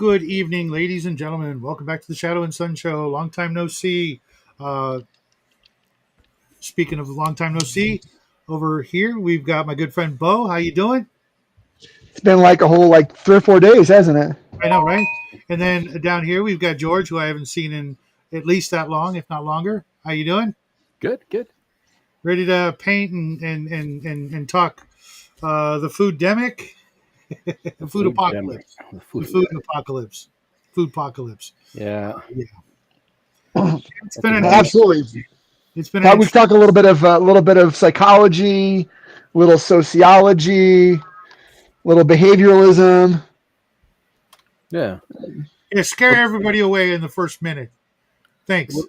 Good evening, ladies and gentlemen. Welcome back to the Shadow and Sun Show. Long time no see. Uh, Speaking of long time no see, over here we've got my good friend Bo. How you doing? It's been like a whole 3 or 4 days, hasn't it? I know, right? And then down here we've got George, who I haven't seen in at least that long, if not longer. How you doing? Good, good. Ready to paint and talk the food demic, the food apocalypse, The the food. food apocalypse, food apocalypse. Yeah. Yeah, it's been an Absolutely. it's been Thought an we'd talk a little bit of psychology, a little sociology, a little behavioralism. Yeah. yeah, scare everybody away in the first minute. Thanks. A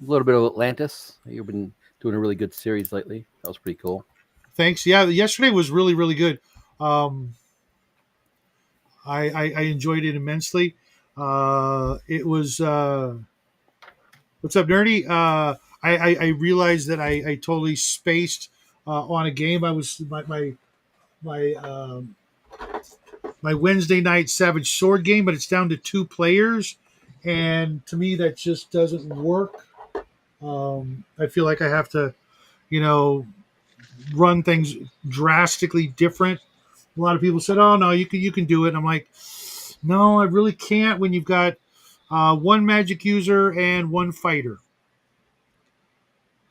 little bit of Atlantis. You've been doing a really good series lately. That was pretty cool. Thanks. Yeah, yesterday was really, really good. Um, I enjoyed it immensely. It was what's up, nerdy? I realized that I totally spaced on a game. I was my my Wednesday night Savage Sword game, but it's down to 2 players, and to me that just doesn't work. I feel like I have to, you know, run things drastically different. A lot of people said, "Oh no, you can do it." And I'm like, "No, I really can't." When you've got one magic user and one fighter,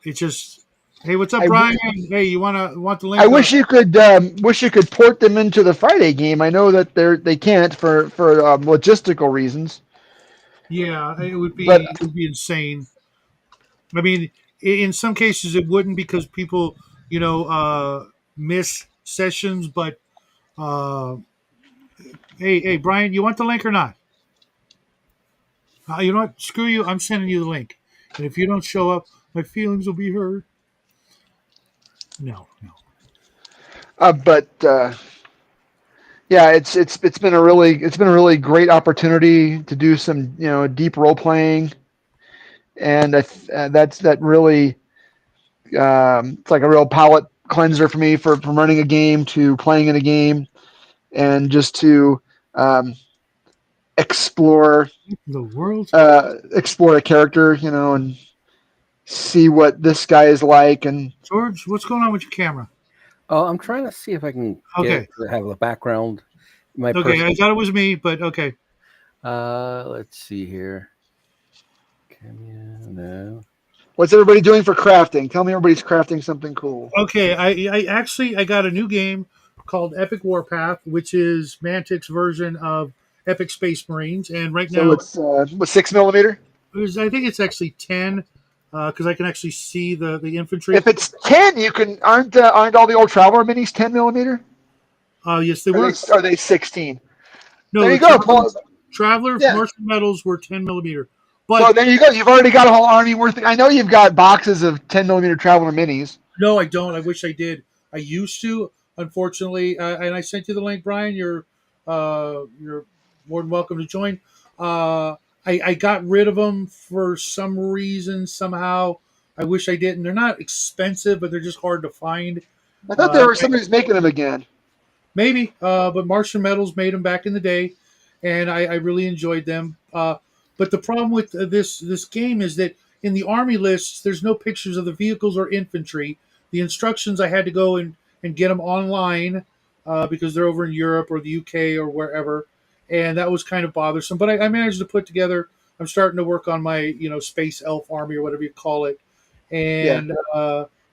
it's just, hey, what's up, I, Brian? Hey, you want the link? I wish you could port them into the Friday game. I know that they can't for logistical reasons. Yeah, But it would be insane. I mean, in some cases it wouldn't because people, miss sessions. But uh, hey, Brian, you want the link or not? You know what? Screw you. I'm sending you the link. And if you don't show up, my feelings will be hurt. No, no. but yeah, it's been a really great opportunity to do some deep role playing, and that really it's like a real palate cleanser for me from running a game to playing in a game, and just to um, explore The world. explore a character, and see what this guy is like. And George, what's going on with your camera? Oh, I'm trying to see if I can get Okay. it to have a background. My Okay, person. I thought it was me, but okay. Let's see here. Can you? No. what's everybody doing for crafting? Tell me everybody's crafting something cool. Okay, I got a new game called Epic Warpath, which is Mantic's version of Epic Space Marines, and right So now it's with 6 millimeter. I think it's actually 10 because I can actually see the infantry. If it's 10, you can aren't all the old Traveler minis 10 millimeter? Yes, they Are were. they 16? No, There the you go, Paul. Traveler Yeah. Martial Metals were 10 millimeter, So but there you go. You've already got a whole army worth. I know you've got boxes of 10 millimeter Traveler minis. no, I don't. I wish I did. I used to, unfortunately, and I sent you the link, Brian. You're more than welcome to join. I got rid of them for some reason somehow. I wish I didn't. They're not expensive, but they're just hard to find. I thought there Uh, was somebody's making them again. Maybe, but Martian Metals made them back in the day, and I really enjoyed them. But the problem with this game is that in the army lists, there's no pictures of the vehicles or infantry. The instructions I had to go and get them online because they're over in Europe or the UK or wherever, and that was kind of bothersome. But I managed to put together. I'm starting to work on my space elf army or whatever you call it, Yeah. and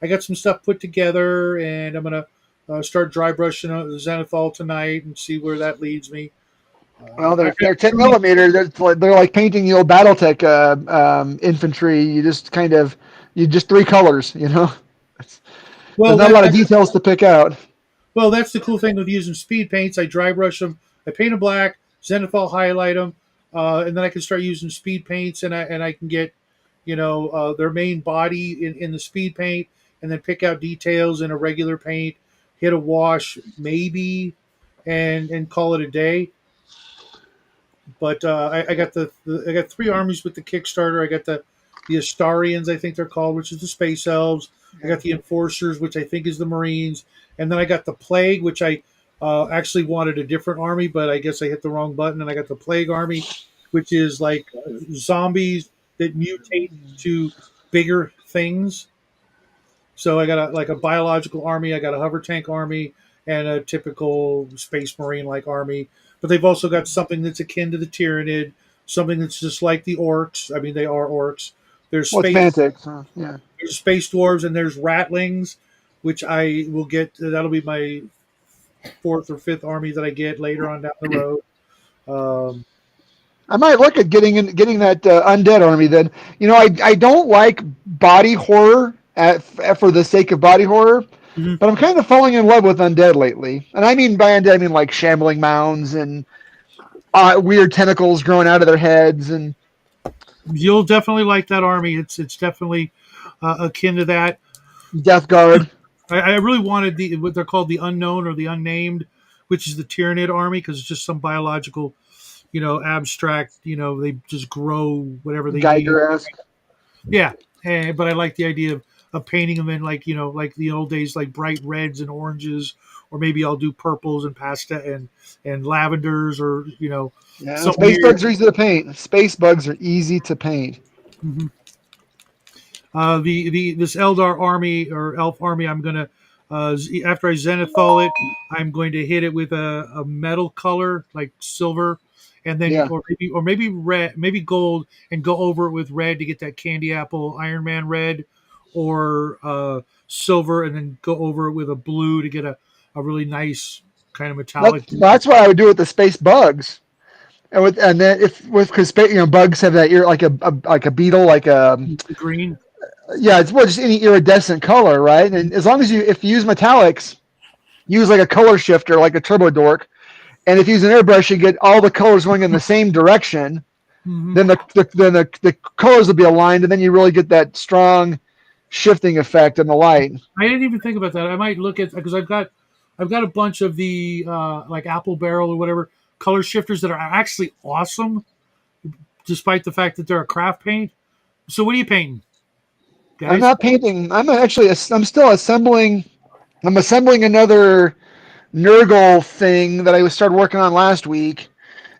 I got some stuff put together, and I'm gonna start dry brushing the Zenithal tonight and see where that leads me. Well, I they're 10 millimeter. They're like painting the old BattleTech infantry. You just 3 colors. There's well, not a lot of details to pick out. that's the cool thing with using speed paints. I dry brush them. I paint them black, Zenithal highlight them, and then I can start using speed paints, and I can get their main body in the speed paint, and then pick out details in a regular paint, hit a wash maybe, and call it a day. But I got I got 3 armies with the Kickstarter. I got the Astarians, I think they're called, which is the space elves. I got the Enforcers, which I think is the Marines, and then I got the Plague, which I actually wanted a different army, but I guess I hit the wrong button and I got the plague army, which is like zombies that mutate to bigger things. So I got like a biological army, I got a hover tank army, and a typical space marine like army. But they've also got something that's akin to the Tyranid, something that's just like the orcs. I mean, they are orcs. There's Well, it's space Mantic. So, yeah. there's space dwarves and there's ratlings, which I will get. That'll be my fourth or fifth army that I get later on down the road. Um, I might look at getting that undead army then. I don't like body horror for the sake of body horror, mhm. but I'm kind of falling in love with undead lately. And I mean by undead, I mean like shambling mounds and weird tentacles growing out of their heads and You'll definitely like that army. It's definitely akin to that. Death Guard. I really wanted what they're called the unknown or the unnamed, which is the Tyranid army because it's just some biological, abstract. They just grow whatever they need. Geiger-esque. Yeah, but I like the idea of painting them in like the old days, like bright reds and oranges, or maybe I'll do purples and pasta and lavenders, or Yeah, some space weird. bugs are easy to paint. Space bugs are easy to paint. Mhm. The this Eldar army or Elf army, I'm gonna after I Zenithal it, I'm going to hit it with a metal color like silver, and then Yeah. or maybe red, maybe gold, and go over it with red to get that candy apple Iron Man red, or silver, and then go over it with a blue to get a really nice kind of metallic blue. That's what I would do with the space bugs. And then because bugs have that like a beetle, like a Green. yeah, it's just any iridescent color, right? And as long as if you use metallics, use like a color shifter, like a turbo dork, and if you use an airbrush, you get all the colors going in the same direction. Mm-hmm. Then the colors will be aligned, and then you really get that strong shifting effect in the light. I didn't even think about that. I might look at because I've got a bunch of the like Apple Barrel or whatever color shifters that are actually awesome, despite the fact that they're a craft paint. So what are you painting, guys? I'm not painting. I'm still assembling. I'm assembling another Nurgle thing that I started working on last week,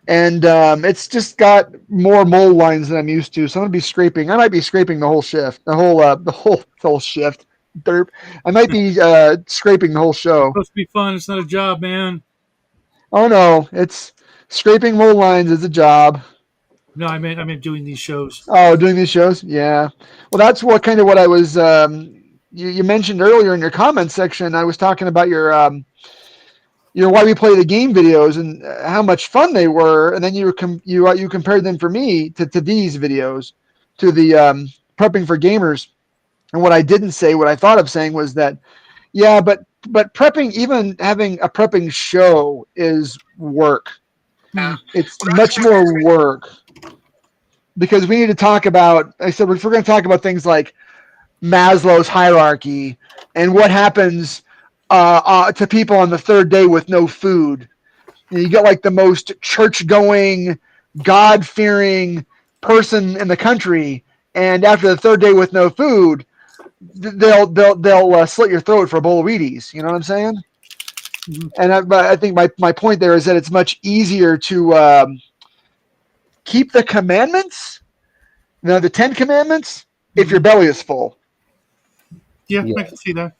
and it's just got more mold lines than I'm used to. So I'm gonna be scraping. I might be scraping the whole shift, the whole shift. Derp. I might be scraping the whole show. It's supposed to be fun. It's not a job, man. Oh no, it's scraping mold lines is a job. No, I meant doing these shows. Oh, doing these shows? Yeah. Well, that's what I was. You mentioned earlier in your comments section. I was talking about your why we play the game videos and how much fun they were, and then you compared them for me to these videos, to the prepping for gamers. And what I didn't say, what I thought of saying was that, yeah, but prepping, even having a prepping show is work. It's much more work. Because we need to talk about, I said, if we're going to talk about things like Maslow's hierarchy and what happens to people on the third day with no food. You get like the most church-going, God-fearing person in the country, and after the third day with no food, they'll slit your throat for a bowl of Wheaties. You know what I'm saying? Mm-hmm. And I think my point there is that it's much easier to keep the commandments, the 10 commandments, if your belly is full. Yeah, I can see that.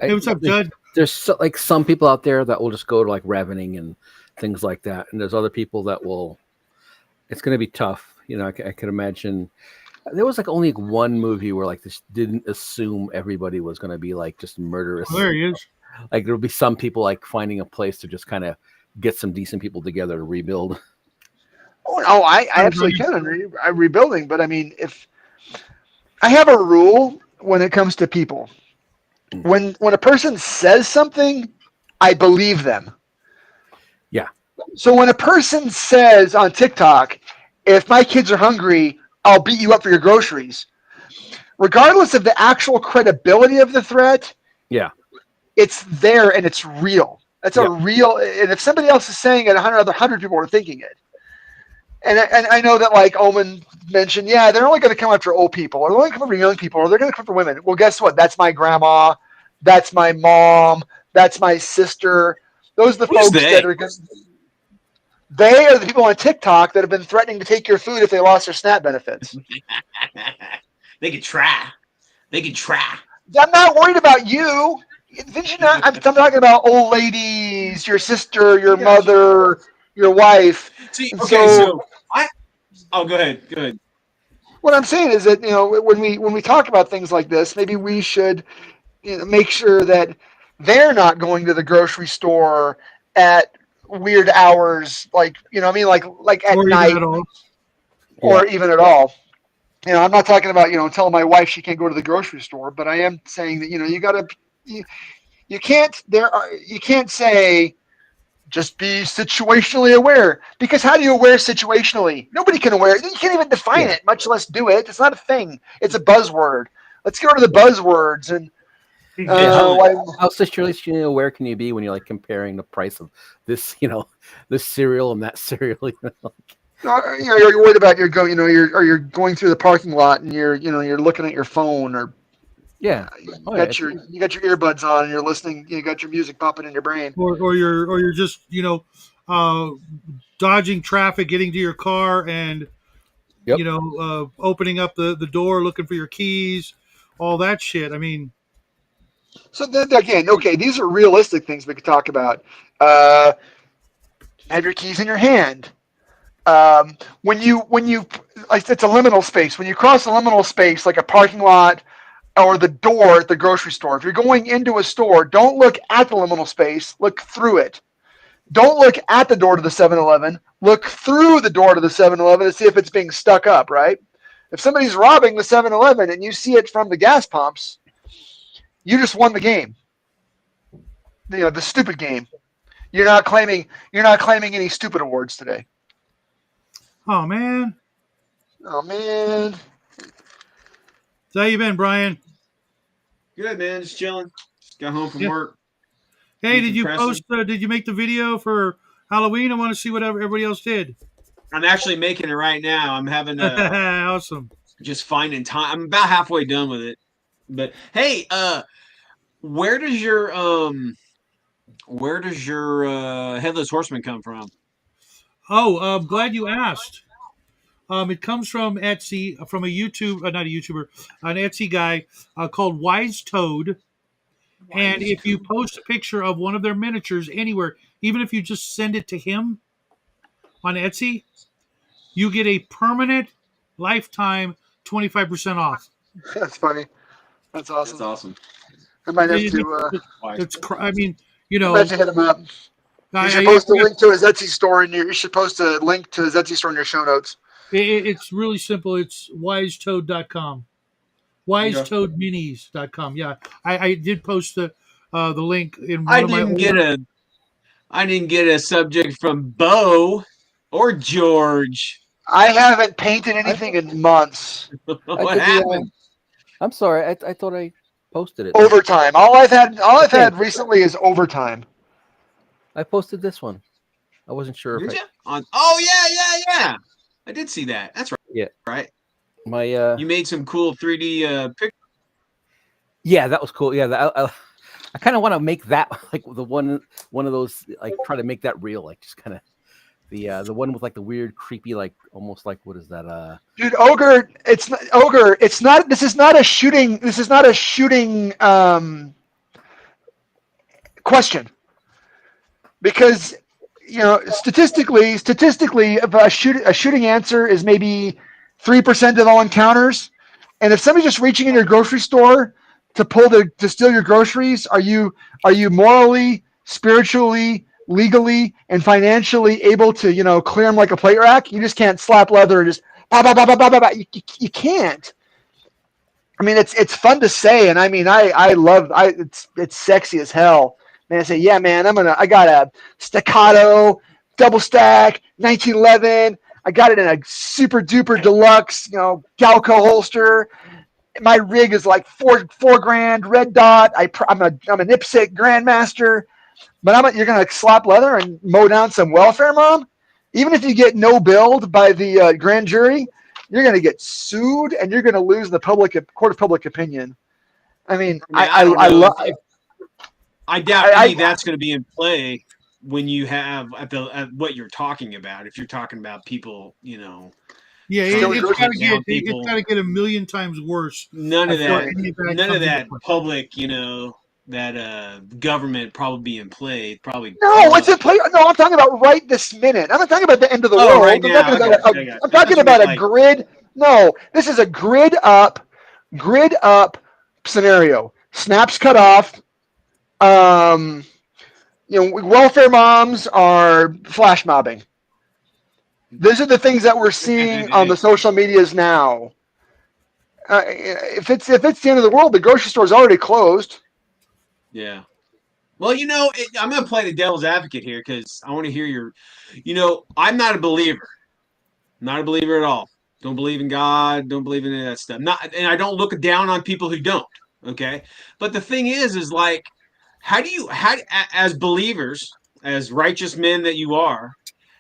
Hey, what's up, Judd? There's some people out there that will just go to like ravening and things like that, and there's other people that will. It's going to be tough, I can imagine. There was like only one movie where like this didn't assume everybody was going to be like just murderous. Oh, there he is. Like there'll be some people like finding a place to just kind of get some decent people together to rebuild. Oh, I absolutely can. I'm rebuilding, but I mean, if I have a rule when it comes to people, when a person says something, I believe them. Yeah. So when a person says on TikTok, if my kids are hungry, I'll beat you up for your groceries, regardless of the actual credibility of the threat. Yeah. It's there and it's real. That's a real. And if somebody else is saying it, 100 people are thinking it. And I know that, like Omen mentioned, they're only going to come after old people, or they're only going to come after young people, or they're going to come after women. Well, guess what? That's my grandma. That's my mom. That's my sister. Those are the Who's folks they? that are they are the people on TikTok that have been threatening to take your food if they lost their SNAP benefits. They could try. They could try. I'm not worried about you. Did you not? I'm talking about old ladies, your sister, your mother, your wife. See, And okay, so go ahead. Go ahead. what I'm saying is that when we talk about things like this, maybe we should make sure that they're not going to the grocery store at weird hours, like I mean, like at Or even night at all. or even at all. I'm not talking about telling my wife she can't go to the grocery store, but I am saying that you can't say just be situationally aware, because how do you aware situationally? Nobody can aware. You can't even define Yeah. it, much less do it. It's not a thing. It's a buzzword. Let's get rid of the buzzwords and How situationally aware can you be when you're like comparing the price of this, this cereal and that cereal? you're worried about you're going through the parking lot and you're looking at your phone, or Yeah. you Oh, got your earbuds on and you're listening. You got your music popping in your brain. Or you're just uh, dodging traffic, getting to your car, and Yep. opening up the door, looking for your keys, all that shit. I mean, So then again, okay, these are realistic things we could talk about. Have your keys in your hand. When you like, it's a liminal space. When you cross a liminal space, like a parking lot or the door at the grocery store, if you're going into a store, don't look at the liminal space. Look through it. Don't look at the door to the 7-Eleven. Look through the door to the 7-Eleven to see if it's being stuck up, right? If somebody's robbing the 7-Eleven and you see it from the gas pumps, you just won the game. The stupid game. You're not claiming any stupid awards today. oh man, Oh man. so how you been, Brian? Good, man. Just chilling. Just got home from Yeah. work. Hey, did you Decompressing. post? Did you make the video for Halloween? I want to see what everybody else did. I'm actually making it right now. I'm having Awesome. just finding time. I'm about halfway done with it. But hey, where does your headless horseman come from? Oh, I'm glad you asked. It comes from Etsy, from a not a YouTuber, an Etsy guy called Wise Toad. And if you post a picture of one of their miniatures anywhere, even if you just send it to him on Etsy, you get a permanent lifetime 25% off. That's funny. That's awesome. That's awesome. I might have It- to. I mean, I might have to hit him up. You should post a link to his Etsy store you should post a link to his Etsy store in your show notes. it's really simple. It's wisetoad.com. Wisetoadminis.com. Yeah, I did post the link in one I of my didn't get a subject from Bo or George. I haven't painted anything in months. What happened? I'm sorry. I thought I posted it. Overtime. All I've had recently is overtime. I posted this one. I wasn't sure Did if you? Yeah. I did see that. That's right. Yeah. Right. My You made some cool 3D pictures. yeah, that was cool. Yeah, I kind of want to make that like the one of those, like try to make that real, like just kind of the one with like the weird, creepy, like almost like, what is that? Dude, Ogre, it's not. This is not a shooting. This is not a shooting question, because statistically, if a shooting answer is maybe 3% of all encounters, and if somebody's just reaching in your grocery store to steal your groceries, are you morally, spiritually, legally, and financially able to clear them like a plate rack? You just can't slap leather and just bah, bah, bah, bah, bah, bah, bah. You can't. I mean, it's fun to say, and I mean, I love it's sexy as hell. Man, I say, yeah, man, I got a staccato, double stack, 1911. I got it in a super duper deluxe, Galco holster. My rig is like four grand, red dot. I'm an IPSC grandmaster, but you're gonna slap leather and mow down some welfare mom. Even if you get no billed by the grand jury, you're gonna get sued and you're gonna lose the court of public opinion. I mean, I love. I doubt any of that's going to be in play. when you have at what you're talking about. If you're talking about people, Yeah, trying to hunt down it's people, got to get a million times worse none of before that, Right. any of that none of comes into that play. public, that government probably being played, probably No, it's corrupt. a play. No, I'm talking about right this minute. I'm not talking about the end of the Oh, right world. I'm now, talking I about got you. I got I'm you. I thought talking you meant about a like, grid. No, this is a grid up scenario. Snaps cut off. Um, welfare moms are flash mobbing. These are the things that we're seeing on the social medias now. If it's the end of the world, the grocery store's already closed. yeah. Well, I'm going to play the devil's advocate here because I want to hear I'm not a believer. Not a believer at all. Don't believe in God. Don't believe in any of that stuff. And I don't look down on people who don't. Okay. But the thing is like, as believers, as righteous men that you are,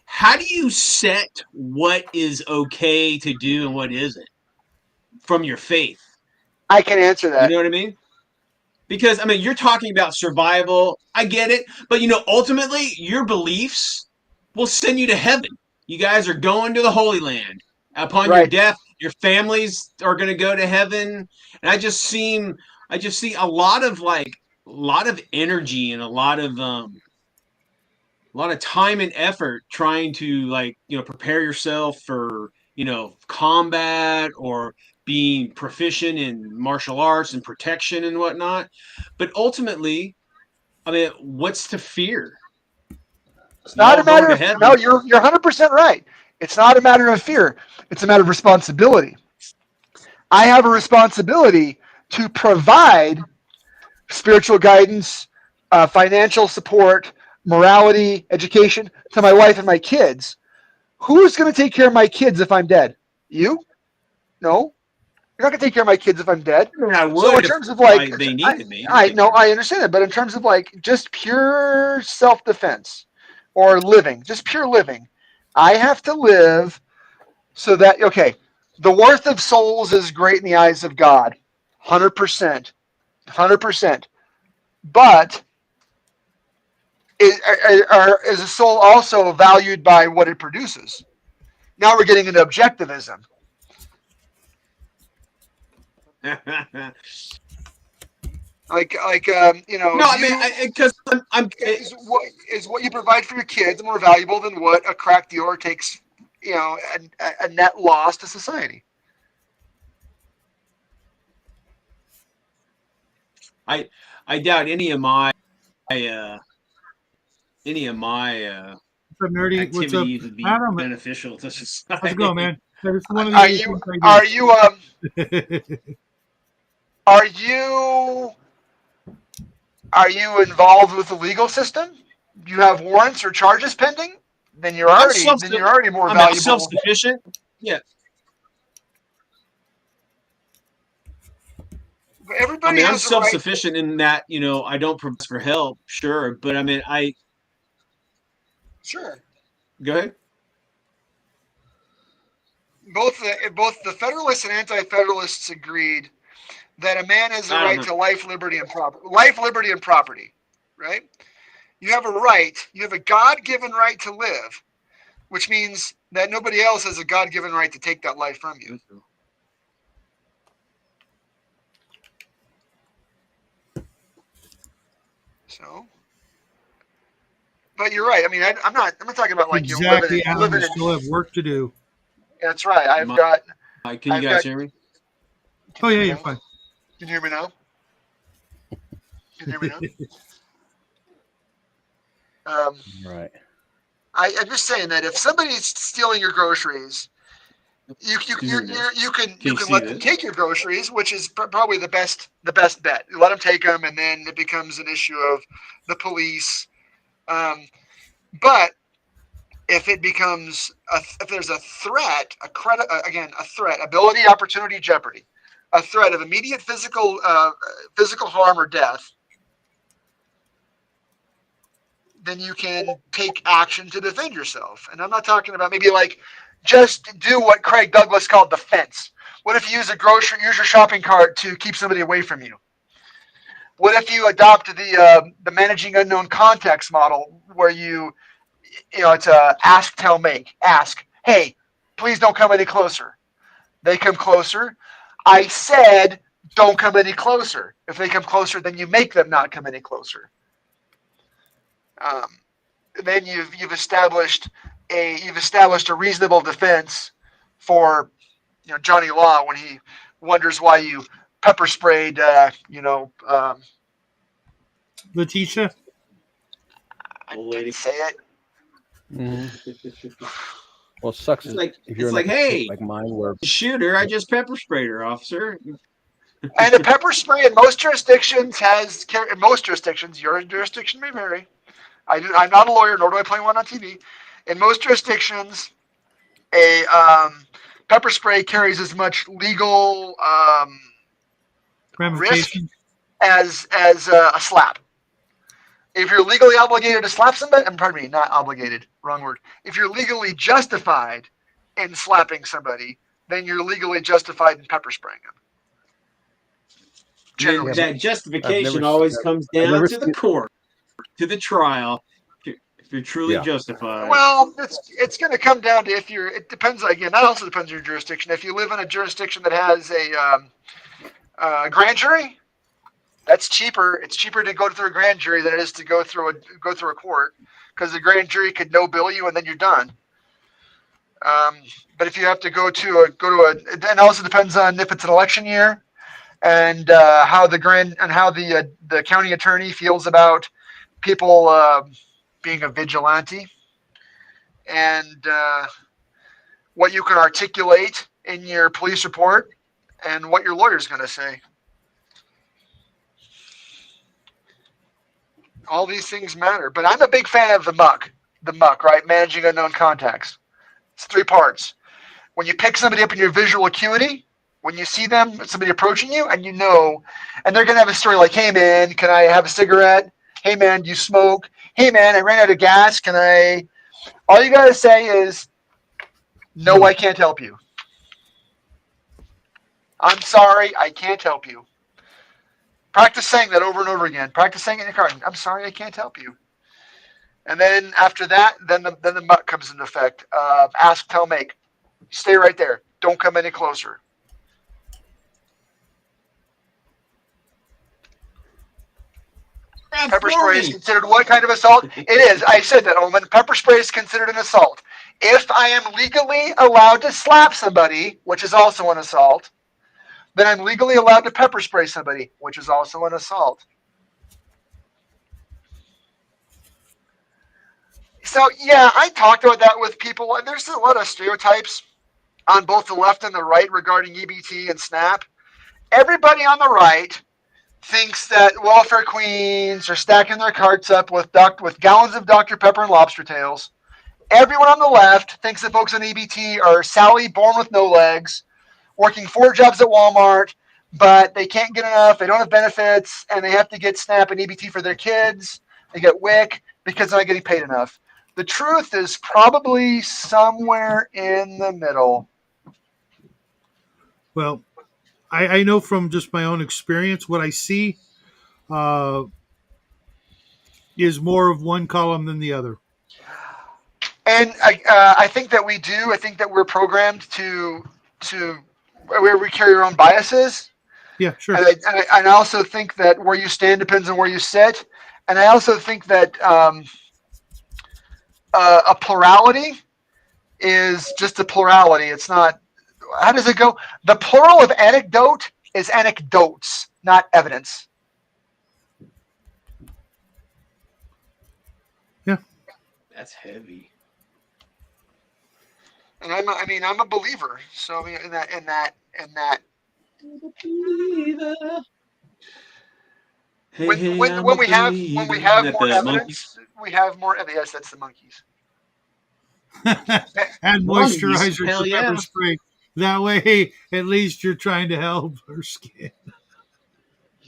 how do you set what is okay to do and what isn't from your faith? I can answer You that. know what I mean? Because you're talking about survival. I get it, but ultimately, your beliefs will send you to heaven. You guys are going to the Holy Land. Upon your Right. death, your families are going to go to heaven. And I just see a lot of energy and a lot of time and effort trying to prepare yourself for combat or being proficient in martial arts and protection and whatnot. But ultimately, what's to fear? It's not Y'all a going matter to of no. heaven. You're 100% right. It's not a matter of fear. It's a matter of responsibility. I have a responsibility to provide spiritual guidance, financial support, morality, education to my wife and my kids. Who's going to take care of my kids if I'm dead? You? No. You're not going to take care of my kids if I'm dead. I So in would if terms of like, they I, needed me. I'd I take know care of I understand that, but in terms of like just pure self-defense or living, just pure living, I have to live so that okay, the worth of souls is great in the eyes of God, 100%, 100%. But is a soul also valued by what it produces? Now we're getting into objectivism. it. You No, know, you because is what you provide for your kids more valuable than what a crack dealer takes, a net loss to society. I I doubt uh, any of my What's up, nerdy? What's up, activities would be Adam? beneficial to How's it going, society. man? That is one of the Are other you things I are do. you are you are you involved with the legal system? Do you have warrants or charges pending? Then you're I'm already self then you're already more I'm self valuable. sufficient. Yeah, Everybody I'm has a self right. sufficient in that I don't progress for help, sure, but I Sure. go ahead. Both the Federalists and Anti-Federalists agreed that a man has a I don't right know. to life, liberty, and property. Life, liberty, and property. Right? You have a right. You have a God-given right to live, which means that nobody else has a God-given right to take that life from you. So, but you're right. I mean, I'm not. I'm not talking about like Exactly, Adam. living You in. still have work to do. That's right. My, can you I've guys got. hear me? Can Oh you yeah, hear me you're now? fine. Can you hear me now? Can you hear me now? Um, Right. I'm just saying that if somebody's stealing your groceries, you you Can you you hear me now? you can Can you you can see let them this? take your groceries, which is probably the best bet. You let them take them, and then it becomes an issue of the police. Um, but if it becomes if there's a threat, a credit again, a threat, ability, opportunity, jeopardy, a threat of immediate physical harm or death, then you can take action to defend yourself. And I'm not talking about maybe like just do what Craig Douglas called the fence. What if you use your shopping cart to keep somebody away from you? What if you adopt the managing unknown context model, where it's a ask, tell, make. Ask, hey, please don't come any closer. They come closer. I said, don't come any closer. If they come closer, then you make them not come any closer. Then you've established a reasonable defense for Johnny Law when he wonders why you pepper sprayed Letitia. I Old lady. didn't say it. Well, it sucks It's like, if you're it's in like, a hey, state like mine where shooter, I just pepper sprayed her, officer. And the pepper spray in most jurisdictions your jurisdiction may vary. I'm not a lawyer, nor do I play one on TV. In most jurisdictions, a pepper spray carries as much legal risk as a slap. If you're legally obligated to slap somebody, pardon me, not obligated, wrong word. If you're legally justified in slapping somebody, then you're legally justified in pepper spraying them. Then that justification always comes I've down never to the seen- court, to the trial, if you're truly justified. Well, it's going to come down to it depends, again, that also depends on your jurisdiction. If you live in a jurisdiction that has a grand jury, that's cheaper. It's cheaper to go through a grand jury than it is to go through a court, because the grand jury could no bill you and then you're done. But if you have to go to it also depends on if it's an election year, and how the county attorney feels about people being a vigilante, and what you can articulate in your police report, and what your lawyer's going to say. All these things matter, but I'm a big fan of the muck, right? Managing unknown contacts. It's 3 parts. When you pick somebody up in your visual acuity, when you see somebody approaching you, and and they're going to have a story like, hey man, can I have a cigarette? Hey man, do you smoke? Hey man, I ran out of gas. All you got to say is, no, I can't help you. I'm sorry, I can't help you. Practice saying that over and over again. Practice saying it in your car. I'm sorry, I can't help you. And then after that, then the muck comes into effect. Ask, tell, make. Stay right there. Don't come any closer. Pepper spray is considered what kind of assault? It is. I said that, Omen. Pepper spray is considered an assault. If I am legally allowed to slap somebody, which is also an assault, then I'm legally allowed to pepper spray somebody, which is also an assault. So, yeah, I talked about that with people. There's a lot of stereotypes on both the left and the right regarding EBT and SNAP. Everybody on the right thinks that welfare queens are stacking their carts up with gallons of Dr. Pepper and lobster tails. Everyone on the left thinks that folks on EBT are Sally born with no legs, working 4 jobs at Walmart, but they can't get enough. They don't have benefits, and they have to get SNAP and EBT for their kids. They get WIC because they're not getting paid enough. The truth is probably somewhere in the middle. Well, I know from just my own experience, what I see is more of one column than the other. And I think that we do. I think that we're programmed to where we carry our own biases. Yeah, sure. And I also think that where you stand depends on where you sit. And I also think that a plurality is just a plurality. It's not. How does it go? The plural of anecdote is anecdotes, not evidence. Yeah. That's heavy. And I'm a believer. So in that. When we have more evidence, we have more evidence. Yes, that's the monkeys. Add Monkeys, moisturizer hell to yeah. pepper spray. That way, at least you're trying to help her skin.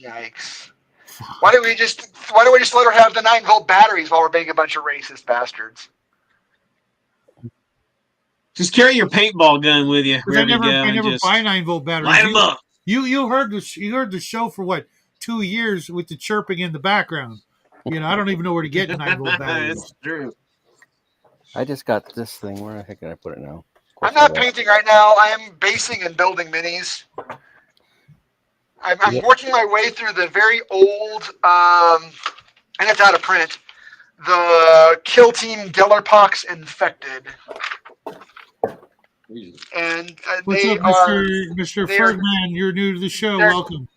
Yikes! Why don't we just let her have the 9-volt batteries while we're being a bunch of racist bastards? Just carry your paintball gun with you Because I wherever you never go. I never Just buy 9-volt batteries. light them up. You heard the show for what, 2 years with the chirping in the background. I don't even know where to get 9-volt batteries. It's true. I just got this thing. Where the heck can I put it now? I'm not painting right now. I am basing and building minis. I'm working my way through the very old, and it's out of print, the Kill Team Gellerpox Infected. And What's they up, are Mr. they're- Fergman? You're new to the show. they're- Welcome.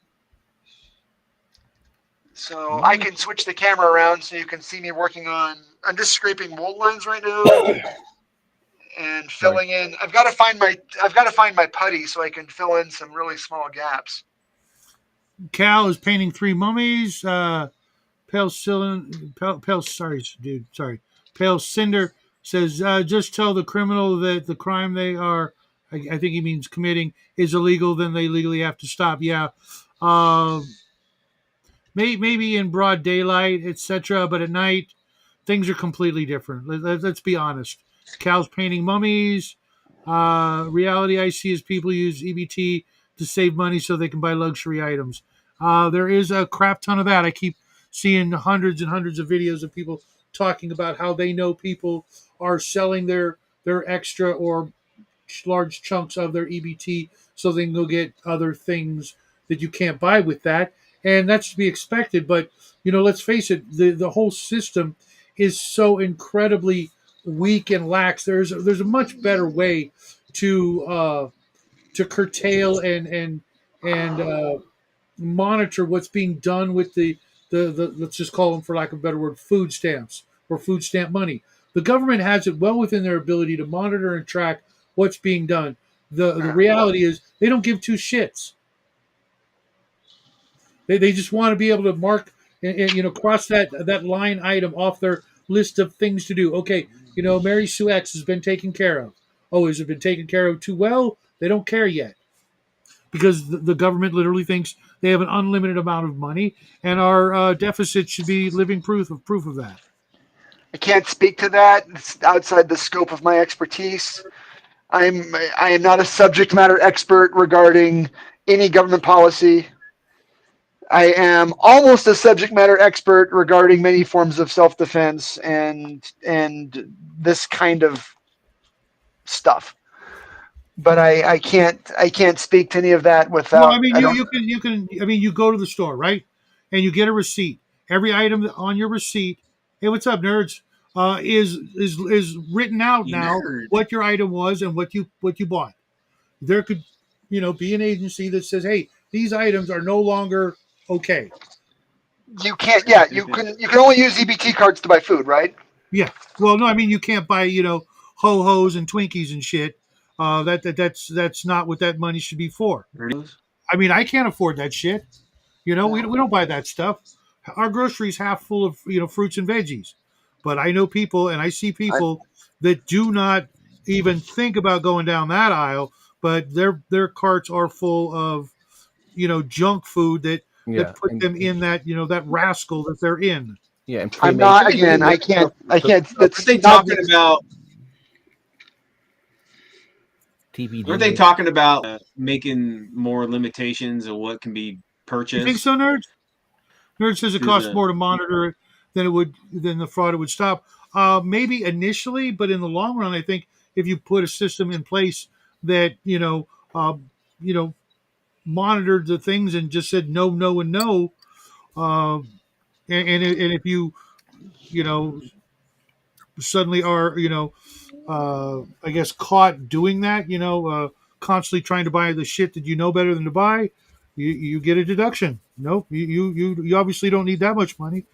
So I can switch the camera around so you can see me working on. I'm just scraping mold lines right now and filling in. I've got to find my putty so I can fill in some really small gaps. Cal is painting 3 mummies. Pale Cinder says, just tell the criminal that the crime they are, I think he means committing, is illegal. Then they legally have to stop. Yeah. Maybe in broad daylight, etc. But at night, things are completely different. Let's be honest. Cal's painting mummies. Reality I see is people use EBT to save money so they can buy luxury items. There is a crap ton of that. I keep seeing hundreds and hundreds of videos of people talking about how they know people are selling their extra or large chunks of their EBT so they can go get other things that you can't buy with that. And that's to be expected. But, let's face it, the whole system is so incredibly weak and lax. There's a much better way to curtail and monitor what's being done with the let's just call them, for lack of a better word, food stamps or food stamp money. The government has it well within their ability to monitor and track what's being done. The reality is they don't give two shits. They just want to be able to mark and cross that line item off their list of things to do. Okay, Mary Sue X has been taken care of. Oh, has it been taken care of too well? They don't care yet, because the government literally thinks they have an unlimited amount of money, and our deficit should be living proof of that. I can't speak to that. It's outside the scope of my expertise. I am not a subject matter expert regarding any government policy. I am almost a subject matter expert regarding many forms of self-defense and this kind of stuff. But I can't speak to any of that without. Well, I mean, you can. I mean, you go to the store, right, and you get a receipt. Every item on your receipt. Hey, what's up, nerds? Is written out now what your item was and what you bought. There could, be an agency that says, hey, these items are no longer okay. You can't. Yeah, you can only use EBT cards to buy food, right? Yeah. Well, no, I mean, you can't buy ho-hos and Twinkies and shit. That's not what that money should be for. I mean, I can't afford that shit. We don't buy that stuff. Our grocery's half full of fruits and veggies. But I know people, and I see people that do not even think about going down that aisle, but their carts are full of junk food that put them in that that rascal that they're in. Yeah, and I'm not. Again, I can't. Aren't they talking about TBD? Aren't they talking about making more limitations of what can be purchased? You think so, Nerds? Nerd says it costs more to monitor it than the fraud it would stop. Maybe initially, but in the long run, I think if you put a system in place that monitored the things and just said no, no, and no, and if you suddenly are I guess caught doing that, constantly trying to buy the shit that you know better than to buy, you get a deduction. Nope, you obviously don't need that much money,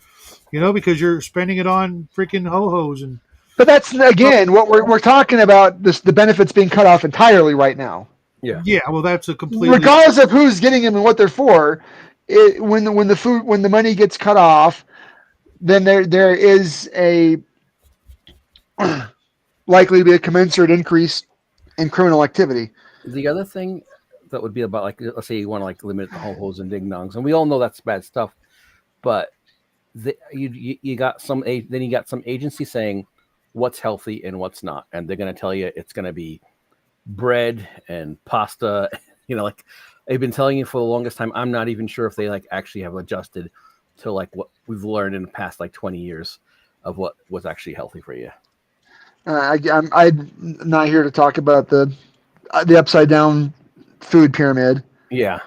because you're spending it on freaking ho-hos and. But that's again what we're talking about. The benefits being cut off entirely right now. Yeah. Yeah. Well, that's a completely. Regardless of who's getting them and what they're for, when the money gets cut off, then there is a likely to be a commensurate increase in criminal activity. The other thing that would be about, like, let's say you want to limit the ho-hos and ding-dongs, and we all know that's bad stuff, but you got some agency saying what's healthy and what's not, and they're going to tell you it's going to be bread and pasta, Like I've been telling you for the longest time, I'm not even sure if they like actually have adjusted to like what we've learned in the past like 20 years of what was actually healthy for you. I'm not here to talk about the upside down food pyramid. Yeah.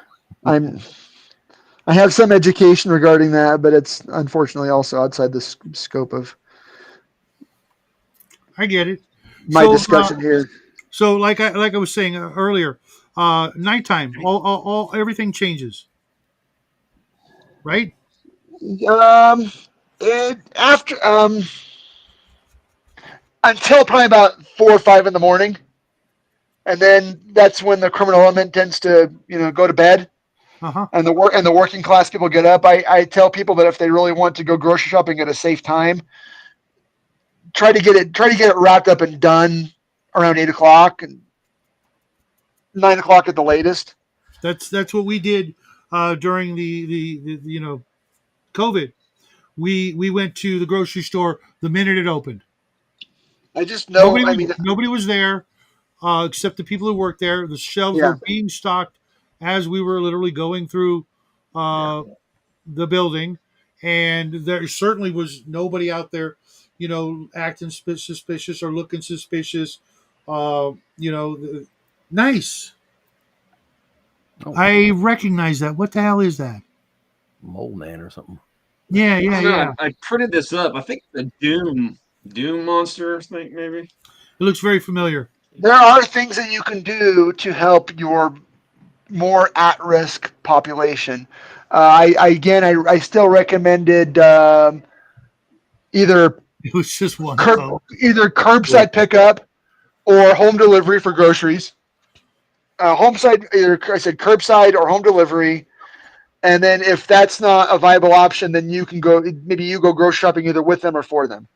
I have some education regarding that, but it's unfortunately also outside the scope of I get it. my So, discussion here. so like I was saying earlier, nighttime, everything changes, right? After until probably about 4 or 5 in the morning, and then that's when the criminal element tends to go to bed, Uh huh. and the working class people get up. I tell people that if they really want to go grocery shopping at a safe time, try to get it wrapped up and done around 8 o'clock and 9 o'clock at the latest. That's what we did during the COVID. We went to the grocery store the minute it opened. I just know. I mean, Nobody was there except the people who worked there. The shelves yeah, were being stocked as we were literally going through yeah. the building, and there certainly was nobody out there, acting suspicious or looking suspicious. Nice. Oh, I recognize that. What the hell is that? Mole Man or something. Yeah, I yeah, don't know. yeah. I printed this up. I think the Doom monster. I think maybe. It looks very familiar. There are things that you can do to help your more at-risk population. I still recommended either It was just one though. either curbside pickup or home delivery for groceries. I said curbside or home delivery. And then if that's not a viable option, then maybe you go grocery shopping either with them or for them.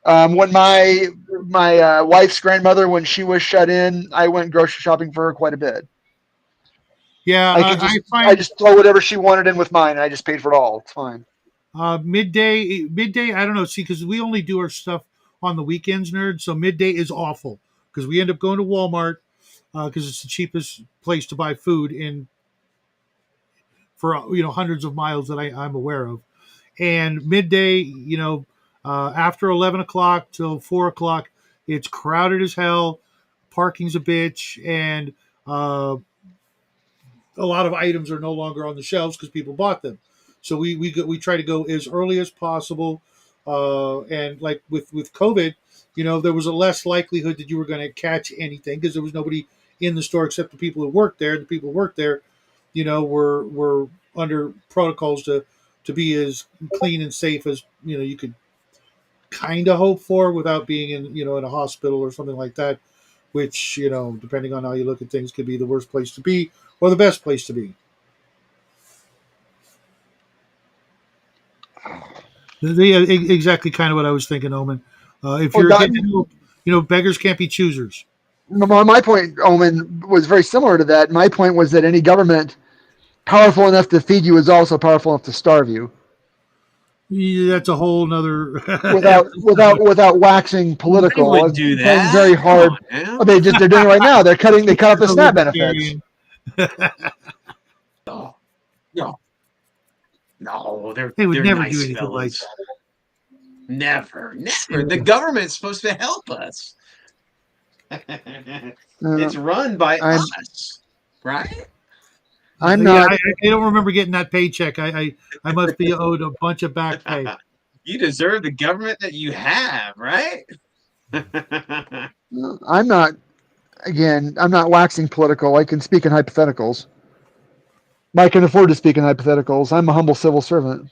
When my wife's grandmother, when she was shut in, I went grocery shopping for her quite a bit. Yeah, I I find just throw whatever she wanted in with mine, and I just paid for it all. It's fine. midday. I don't know. See, because we only do our stuff on the weekends, nerd. So midday is awful because we end up going to Walmart because it's the cheapest place to buy food in for hundreds of miles that I'm aware of. And midday, after 11 o'clock till 4 o'clock, it's crowded as hell. Parking's a bitch, and a lot of items are no longer on the shelves because people bought them. So we try to go as early as possible, and like with COVID, there was a less likelihood that you were going to catch anything because there was nobody in the store except the people who worked there. The people who worked there, were under protocols to be as clean and safe as you could kind of hope for without being in a hospital or something like that, which depending on how you look at things could be the worst place to be or the best place to be. Exactly kind of what I was thinking, Omen. If Well, you're getting beggars can't be choosers. my point, Omen, was very similar to that. My point was that any government powerful enough to feed you is also powerful enough to starve you. Yeah, that's a whole nother Without waxing They political, wouldn't it's do trying that. very Come hard. on now. Oh, they're doing it right now. They cut off the a SNAP benefits. libertarian. No, no, no. They would They're never do nice anything like fellas. Never, never. The that. government's supposed to help us. It's run by I'm us, right? I'm Yeah, not. I don't remember getting that paycheck. I must be owed a bunch of back pay. You deserve the government that you have, right? I'm not. Again, I'm not waxing political. I can speak in hypotheticals. I can afford to speak in hypotheticals. I'm a humble civil servant.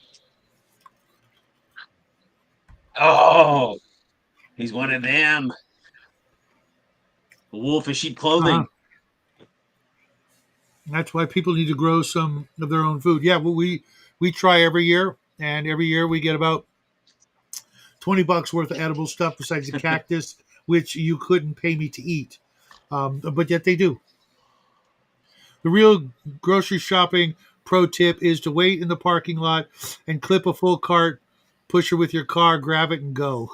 Oh, he's one of them. The wolf in sheep Uh-huh. clothing. That's why people need to grow some of their own food. Yeah, well, we try every year, and every year we get about $20 worth of edible stuff besides the cactus, which you couldn't pay me to eat, but yet they do. The real grocery shopping pro tip is to wait in the parking lot and clip a full cart, push her with your car, grab it, and go.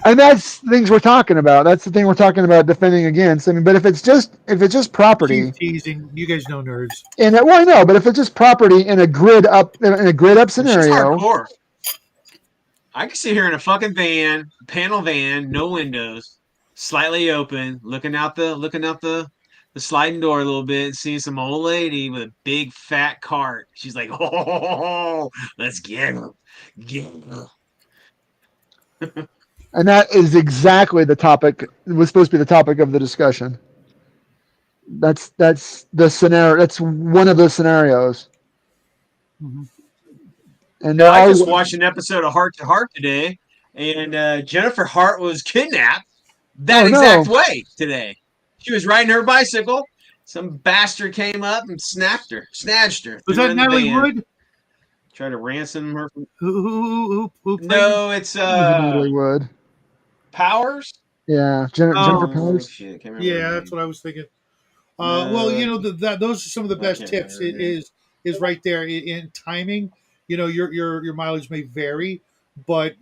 And that's the things we're talking about. That's the thing we're talking about defending against. I mean, but if it's just She's property, teasing. You guys know nerds. well, I know, but if it's just property in a grid up Well, she's scenario, hardcore. I can sit here in a fucking van, panel van, no windows, slightly open, looking out the sliding door a little bit, and seeing some old lady with a big fat cart. She's like, "Oh, let's get her, get her." and that is exactly the topic. It was supposed to be the topic of the discussion. That's the scenario. That's one of the scenarios. Mm-hmm. And Now, there I are. just watched an episode of Heart to Heart today, and Jennifer Hart was kidnapped that Oh no! exact way today. She was riding her bicycle. Some bastard came up and snatched her, Was threw her that in the Natalie van, Wood? tried to ransom her. Who played it? No, it's It was Natalie Wood. Powers. Yeah, Jennifer Oh, Oh Powers. shit, can't remember her yeah, that's name. what I was thinking. Well, No, that those are some of the I best can't tips. remember her name. Is right there in timing. Your mileage may vary, but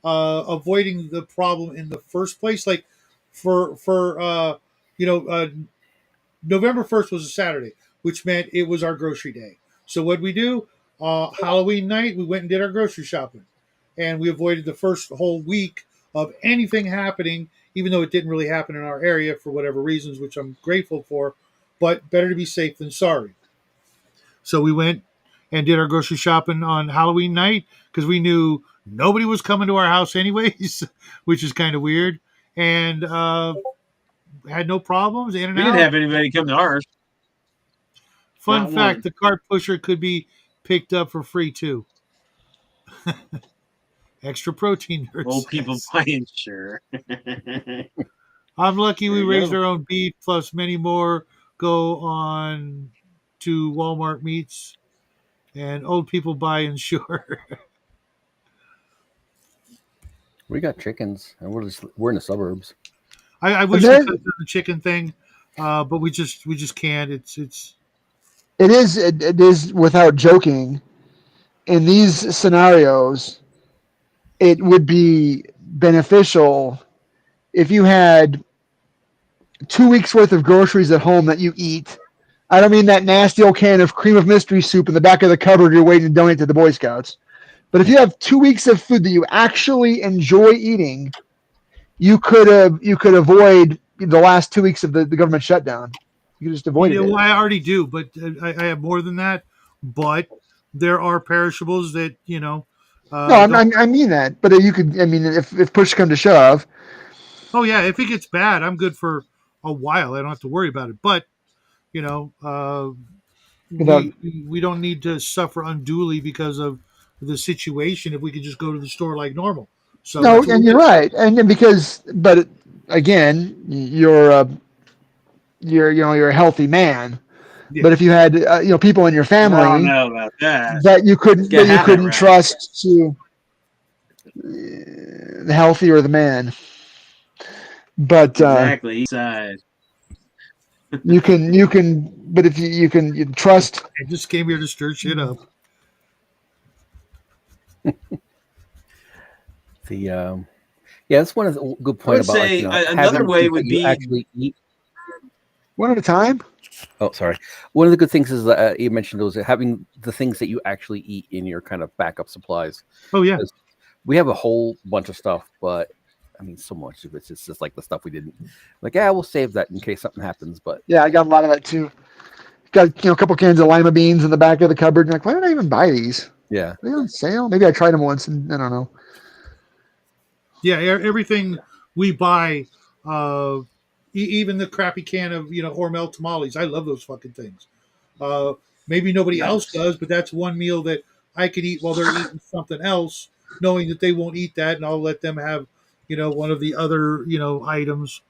avoiding the problem in the first place. Like for you know, November 1st was a Saturday, which meant it was our grocery day. So what we do? Halloween night, we went and did our grocery shopping, and we avoided the first whole week of anything happening, even though it didn't really happen in our area for whatever reasons, which I'm grateful for. But better to be safe than sorry. So we went and did our grocery shopping on Halloween night because we knew nobody was coming to our house anyways, which is kind of weird, and had no problems in and We didn't out. have anybody come to ours. Fun Not fact: one. the cart pusher could be picked up for free too. Extra protein, nerd Old people says. playing, sure. I'm lucky There we you raised go. our own beef, plus many more go on to Walmart meats, and old people buy Ensure. We got chickens, and we're in the suburbs. I And wish we there, could have done the chicken thing, but we just can't. It's it is without joking. In these scenarios, it would be beneficial if you had 2 weeks worth of groceries at home that you eat. I don't mean that nasty old can of cream of mystery soup in the back of the cupboard you're waiting to donate to the Boy Scouts. But if you have 2 weeks of food that you actually enjoy eating, you could avoid the last 2 weeks of the government shutdown. You just avoided well, it. I already do, but I have more than that. But there are perishables that No, don't. I mean that. But you could. I mean, if push come to shove, Oh yeah, if it gets bad, I'm good for a while. I don't have to worry about it. But you know, without we don't need to suffer unduly because of the situation. If we could just go to the store like normal, so no, that's what we and you're did. right. And because, but again, you're a healthy man. Yeah, But if you had people in your I don't family know about that. that Gotta you have that couldn't right. trust to the healthy or the man, but Exactly. East side. you can but if you trust. I just came here to stir shit up. The Yeah, that's one of the good I point would about like say another having way things that would you be actually eat. One at a time. Oh, sorry. One of the good things is that you mentioned was having the things that you actually eat in your kind of backup supplies. Oh yeah, 'Cause we have a whole bunch of stuff, but I mean, so much of it's just like the stuff we didn't like. Yeah, we'll save that in case something happens. But Yeah, I got a lot of that too. Got a couple cans of lima beans in the back of the cupboard. And like, why did I even buy these? yeah, Are they on sale? Maybe I tried them once and I don't know. yeah. Everything we buy, uh, even the crappy can of Hormel tamales. I love those fucking things. Uh, Maybe nobody else nice. does, but that's one meal that I could eat while they're eating something else, knowing that they won't eat that, and I'll let them have, one of the other, items.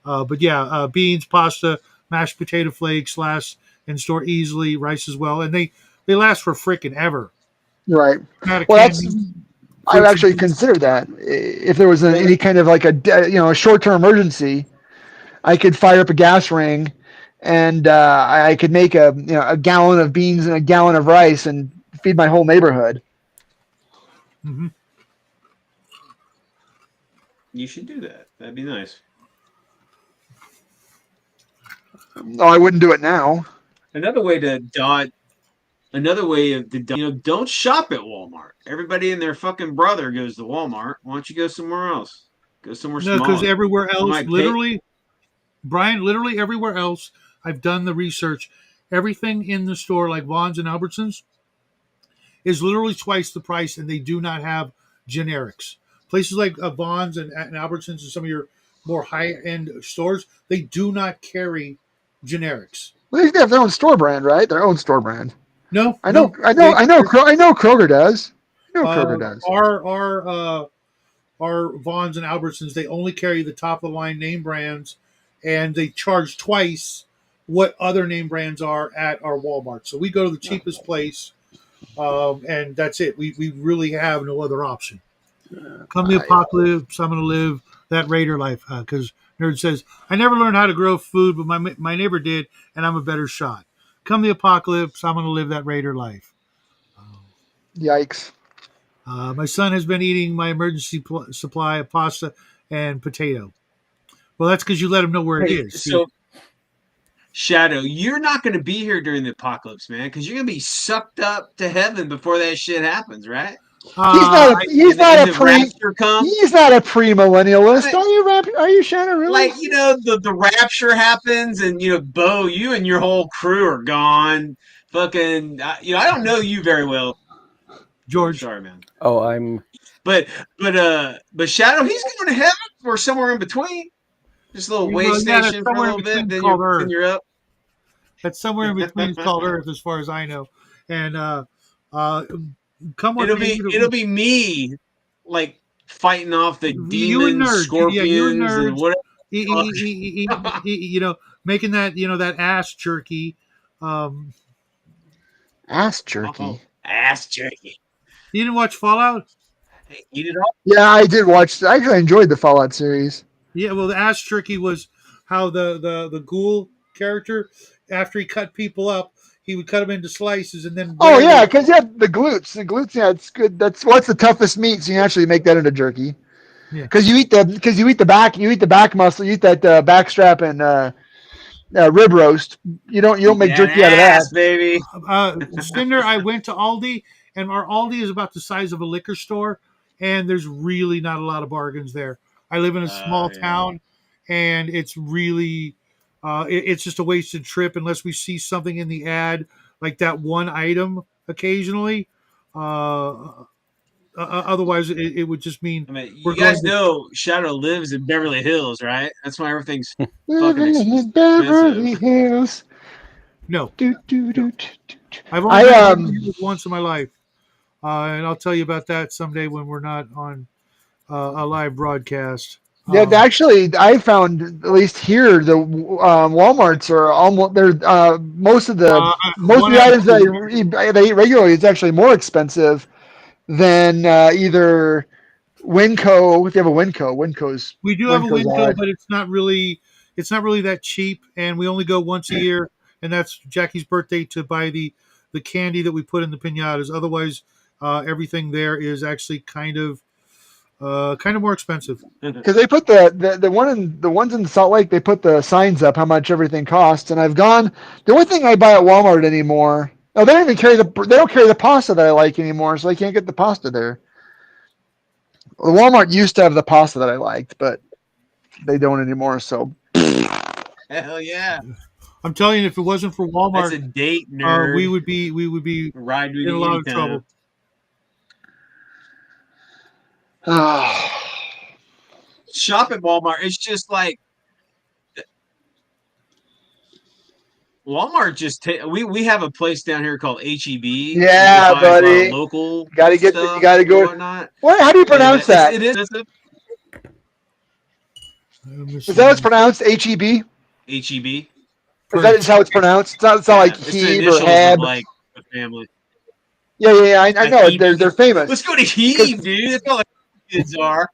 But yeah, beans, pasta, mashed potato flakes last and store easily. Rice as well, and they last for freaking ever. Right. Not a Well, canned that's meat, I fruits and actually veggies. considered that if there was Well, any kind of like a short-term emergency, I could fire up a gas ring, and I could make a gallon of beans and a gallon of rice and feed my whole neighborhood. Hmm. You should do that. That'd be nice. No, I wouldn't do it now. Another way to dodge. Another way of don't shop at Walmart. Everybody and their fucking brother goes to Walmart. Why don't you go somewhere else? Go somewhere No, because smaller. everywhere You else, might pay. literally, Brian, literally everywhere else, I've done the research. Everything in the store, like Vaughn's and Albertsons, is literally twice the price, and they do not have generics. Places like Vaughn's and Albertsons and some of your more high-end stores, they do not carry generics. Well, they have their own store brand, right? Their own store brand. No, I know, no. I know, I know. I know Kroger does. I know Kroger Uh, does. our Vaughn's and Albertsons, they only carry the top of the line name brands, and they charge twice what other name brands are at our Walmart. So we go to the cheapest place, and that's it. We really have no other option. Come the apocalypse, I'm going to live that Raider life, because Nerd says, I never learned how to grow food, but my neighbor did, and I'm a better shot. Come the apocalypse, I'm going to live that Raider life. Yikes. My son has been eating my emergency supply of pasta and potato. Well, that's because you let him know where it Hey, is. so Shadow, you're not going to be here during the apocalypse, man, because you're going to be sucked up to heaven before that shit happens, right? He's not And a the rapture comes. he's not a premillennialist. I mean, Are you Shannon really? like the rapture happens, and Bo, you and your whole crew are gone. Fucking, I don't know you very well, George. Sorry, man. Oh, I'm. But Shadow, he's going to heaven or somewhere in between. Just a little way station for a little bit. Then you're up. That's somewhere in between. It's called Earth, as far as I know. And come with It'll be me, like fighting off the you and demons, nerds, you and scorpions, nerds, and whatever. Making that ass jerky. Ass jerky. Oh, ass jerky. You didn't watch Fallout? Eat it all. Yeah, I did watch. I actually enjoyed the Fallout series. Yeah, well, the ass jerky was how the ghoul character, after he cut people up, he would cut them into slices and then. Oh yeah, because yeah, the glutes. The glutes, yeah, it's good. That's what's the toughest meat, so you actually make that into jerky. Yeah. Because you eat the back muscle, you eat that back strap and rib roast. You don't make jerky out of that, baby. Cinder, I went to Aldi, and our Aldi is about the size of a liquor store, and there's really not a lot of bargains there. I live in a small town, and it's really, it's just a wasted trip unless we see something in the ad like that one item occasionally. Otherwise, it would just mean. I mean, you guys know Shadow lives in Beverly Hills, right? That's why everything's fucking expensive. Beverly Hills. No, Do. I've only been here once in my life, and I'll tell you about that someday when we're not on a live broadcast. Yeah, actually, I found at least here the WalMarts are almost they're most of the items that they eat regularly is actually more expensive than either Winco. If you have a Winco's we do have a Winco, but it's not really that cheap, and we only go once a year, and that's Jackie's birthday to buy the candy that we put in the piñatas. Otherwise, everything there is actually kind of more expensive. Because they put the ones in Salt Lake, they put the signs up how much everything costs, and I've gone. The only thing I buy at Walmart anymore. Oh, they don't even carry the pasta that I like anymore, so I can't get the pasta there. The Walmart used to have the pasta that I liked, but they don't anymore. So hell yeah! I'm telling you, if it wasn't for Walmart, that's a date, nerd. we would be riding in a lot of trouble. Shop at Walmart. It's just like Walmart. We have a place down here called HEB. Yeah, buddy. Local. You gotta go. Whatnot. What? How do you pronounce that? It is. Is that how it's pronounced? HEB. HEB. Is that how it's pronounced? It's not like Hebe or Heb. Like the family. Yeah. I know. They're famous. Let's go to Hebe, dude. That's all the kids are.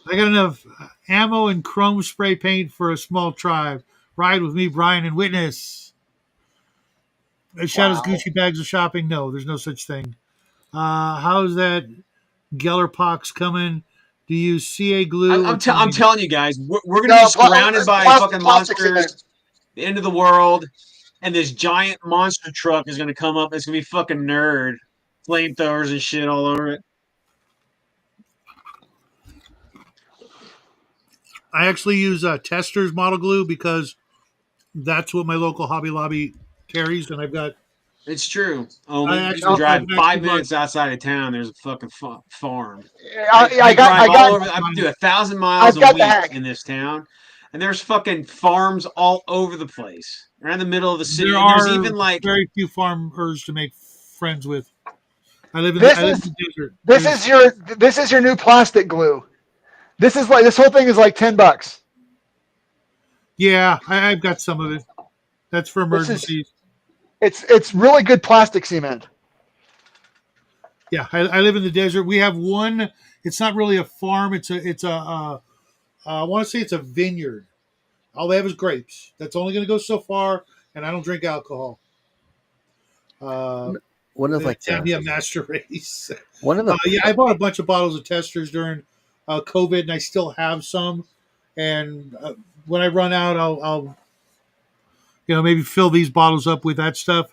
I got enough ammo and chrome spray paint for a small tribe. Ride with me, Brian, and witness. Shadow's Gucci bags of shopping? No, there's no such thing. How's that Gellerpox coming. Do you use CA glue? I'm telling you guys, we're gonna No, be surrounded by fucking plastic monsters, cement. the end of the world, and this giant monster truck is gonna come up. It's gonna be fucking nerd, flamethrowers and shit all over it. I actually use Tester's model glue because that's what my local Hobby Lobby carries, and I've got. It's true. Oh, I you can actually, drive I've 5 minutes outside of town. There's a fucking farm. I Drive all got over. I do 1,000 I've miles a got the week hack. in this town, and there's fucking farms all over the place. Right in the middle of the city, there and there's are even like very few farmers to make friends with. I live in This the desert. this is your new plastic glue. This is like this whole thing is like $10. Yeah, I've got some of it. That's for This is emergencies. it's really good plastic cement. Yeah, I live in the desert. We have one. It's not really a farm. I want to say it's a vineyard. All they have is grapes. That's only going to go so far, and I don't drink alcohol. One of like That'd be a master race. one of the Yeah, I bought a bunch of bottles of testers during COVID, and I still have some. And when I run out, I'll maybe fill these bottles up with that stuff.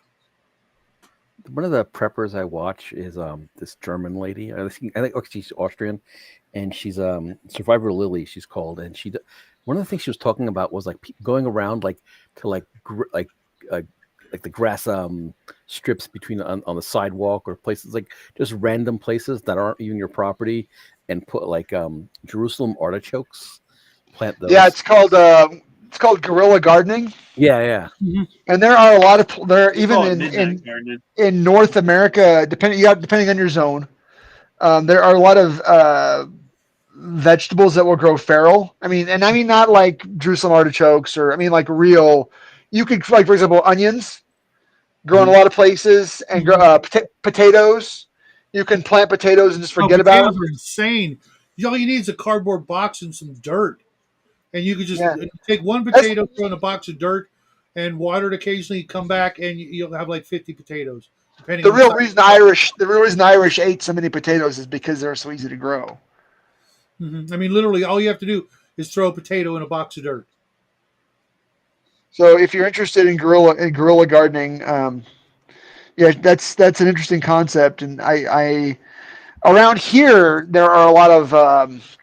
one of the preppers I watch is this German lady. I think she's Austrian, and she's Survivor Lily. She's called, and one of the things she was talking about was like going around like to like the grass strips between on the sidewalk or places like just random places that aren't even your property, and put like Jerusalem artichokes. Plant those. Yeah, it's called guerrilla gardening. Yeah. And there are a lot of there even call it midnight gardening. in North America, depending on your zone, there are a lot of vegetables that will grow feral. I mean not like Jerusalem artichokes or like real. You could like for example onions grow in a lot of places and grow potatoes. You can plant potatoes and just forget about them. Potatoes are insane. All you need is a cardboard box and some dirt, and you could just take one potato, throw in a box of dirt, and water it occasionally. Come back, and you'll have like 50 potatoes. Depending. The real reason the Irish ate so many potatoes is because they're so easy to grow. I mean, literally, all you have to do is throw a potato in a box of dirt. So, if you're interested in guerrilla gardening, that's an interesting concept. And I around here there are a lot of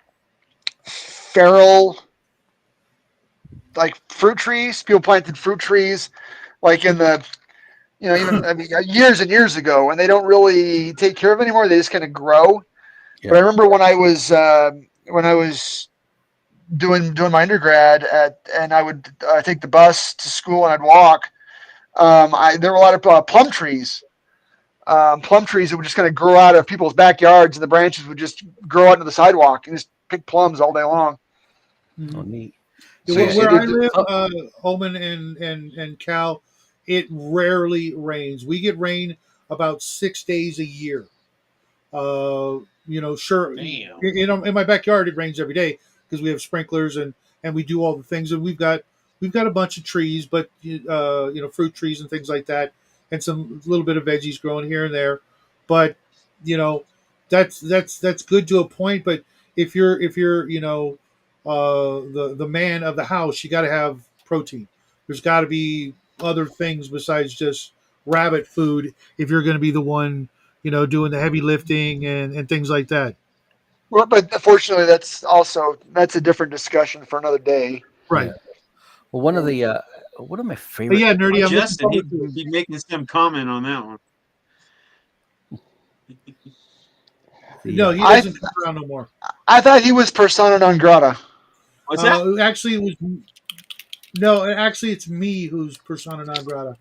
feral like fruit trees. People planted fruit trees like in the years and years ago, and they don't really take care of anymore. They just kind of grow. Yeah. But I remember when I was doing my undergrad and I would take the bus to school and I'd walk. There were a lot of plum trees that would just kind of grow out of people's backyards, and the branches would just grow out into the sidewalk and just pick plums all day long. Oh, neat. So where I live, Oman and Cal, it rarely rains. We get rain about 6 days a year. Sure. Damn. In my backyard, it rains every day because we have sprinklers and we do all the things, and we've got a bunch of trees, but fruit trees and things like that, and some little bit of veggies growing here and there. But that's good to a point. But if you're the man of the house, you got to have protein. There's got to be other things besides just rabbit food if you're going to be the one doing the heavy lifting and things like that. Well, but unfortunately, that's a different discussion for another day. Right. Yeah. Well, one of my favorite. Yeah, nerdy. Justin, he'd be making some comment on that one. No, he doesn't come around no more. I thought he was persona non grata. What's that? Actually, it was no. Actually, it's me who's persona non grata.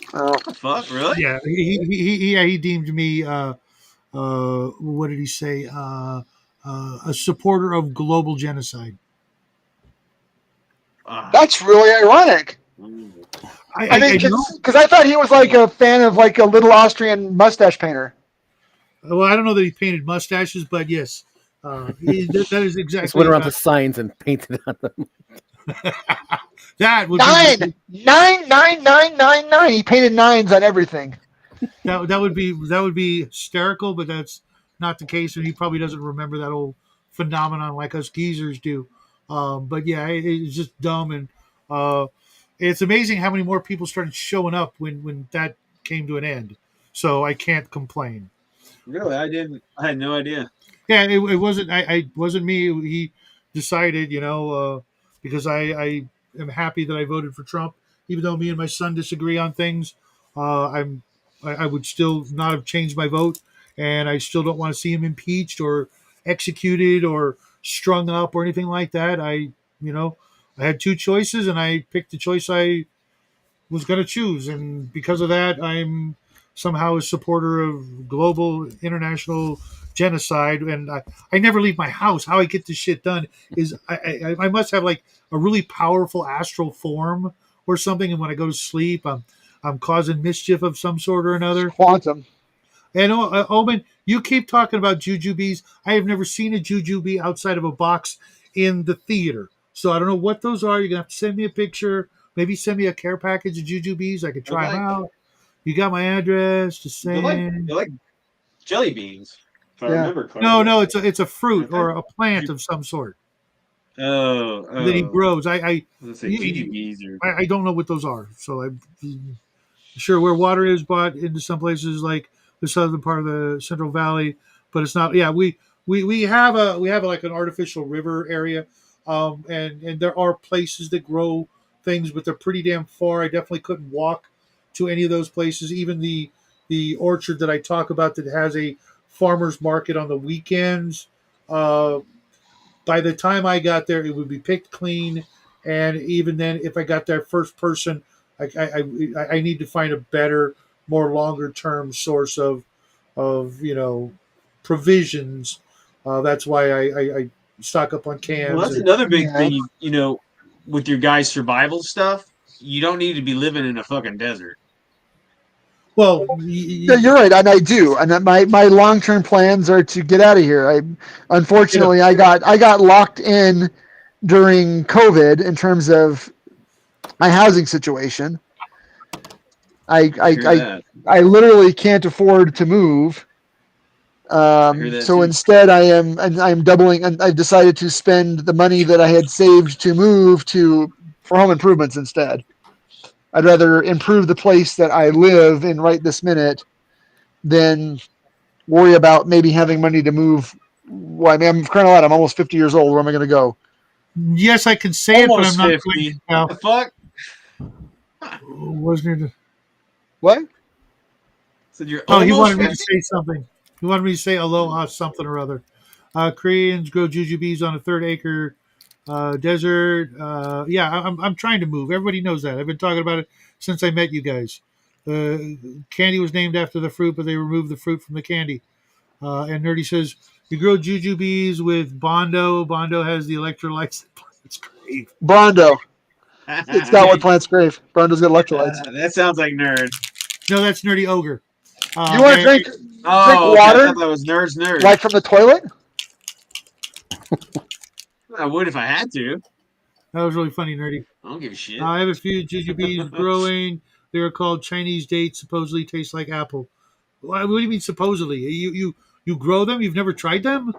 What the fuck? Really? Yeah, he deemed me. What did he say? A supporter of global genocide. That's really ironic. I mean, because I thought he was like a fan of like a little Austrian mustache painter. Well, I don't know that he painted mustaches, but yes, that is exactly. Just went around to signs and painted on them. That would nine. He painted nines on everything. That would be hysterical, but that's not the case, and he probably doesn't remember that whole phenomenon like us geezers do. But yeah, it's just dumb, and uh, it's amazing how many more people started showing up when that came to an end. So I can't complain. Really, I didn't. I had no idea. Yeah, it wasn't. I wasn't me. He decided, because I am happy that I voted for Trump, even though me and my son disagree on things. I would still not have changed my vote, and I still don't want to see him impeached or executed or strung up or anything like that. You know, I had two choices, and I picked the choice I was going to choose, and because of that, I'm somehow a supporter of global international genocide. And I never leave my house. How I get this shit done is I must have like a really powerful astral form or something, and when I go to sleep, I'm causing mischief of some sort or It's another. quantum. And Omen, you keep talking about jujubes. I have never seen a jujube outside of a box in the theater. So I don't know what those are. You're gonna have to send me a picture. Maybe send me a care package of jujubes. I could They're try them like out. You got my address. Just saying. they're like jelly beans, if I Yeah. remember No, correctly. no, it's a fruit Aren't they? or a plant of some sort Oh, that he oh. grows. Let's say jujubes or I don't know what those are. So I'm sure where water is bought into some places like the southern part of the Central Valley, but it's not. Yeah, we have like an artificial river area, and there are places that grow things, but they're pretty damn far. I definitely couldn't walk to any of those places. Even the orchard that I talk about that has a farmers market on the weekends. Uh, by the time I got there, it would be picked clean. And even then, if I got there first person, I need to find a better, more longer term source of provisions. That's why I stock up on well, cans. that's And another big Yeah. thing. With your guys' survival stuff, you don't need to be living in a fucking desert. well, Yeah, you're right, and I do. And my long term plans are to get out of here. yeah, Unfortunately, I got locked in during COVID in terms of my housing situation. I I I hear I, that. I literally can't afford to move. I hear that So too. instead, I'm doubling, and I've decided to spend the money that I had saved to move to for home improvements instead. I'd rather improve the place that I live in right this minute than worry about maybe having money to move. Well, I mean, I'm crying out loud. I'm almost 50 years old. Where am I going to go? yes, I can say it, but I'm Almost not going 50. to What now. the fuck? Wasn't it? What? Said you're Oh, he almost wanted me to 50? say something. He wanted me to say aloha something or other. Koreans grow jujubes on a 3rd acre desert. Yeah, I'm trying to move. Everybody knows that. I've been talking about it since I met you guys. Candy was named after the fruit, but they removed the fruit from the candy. And Nerdy says, you grow jujubes with Bondo. Bondo has the electrolytes that plants crave. Brondo. It's got what plants crave. Brondo's got electrolytes. That sounds like nerd. No, that's Nerdy Ogre. You want to And drink Oh, okay. I water thought that was nerd. like from the toilet? I would if I had to. that was really funny, Nerdy. I don't give a shit. I have a few jujubes growing. They are called Chinese dates. Supposedly taste like apple. What do you mean supposedly? You grow them? You've never tried them?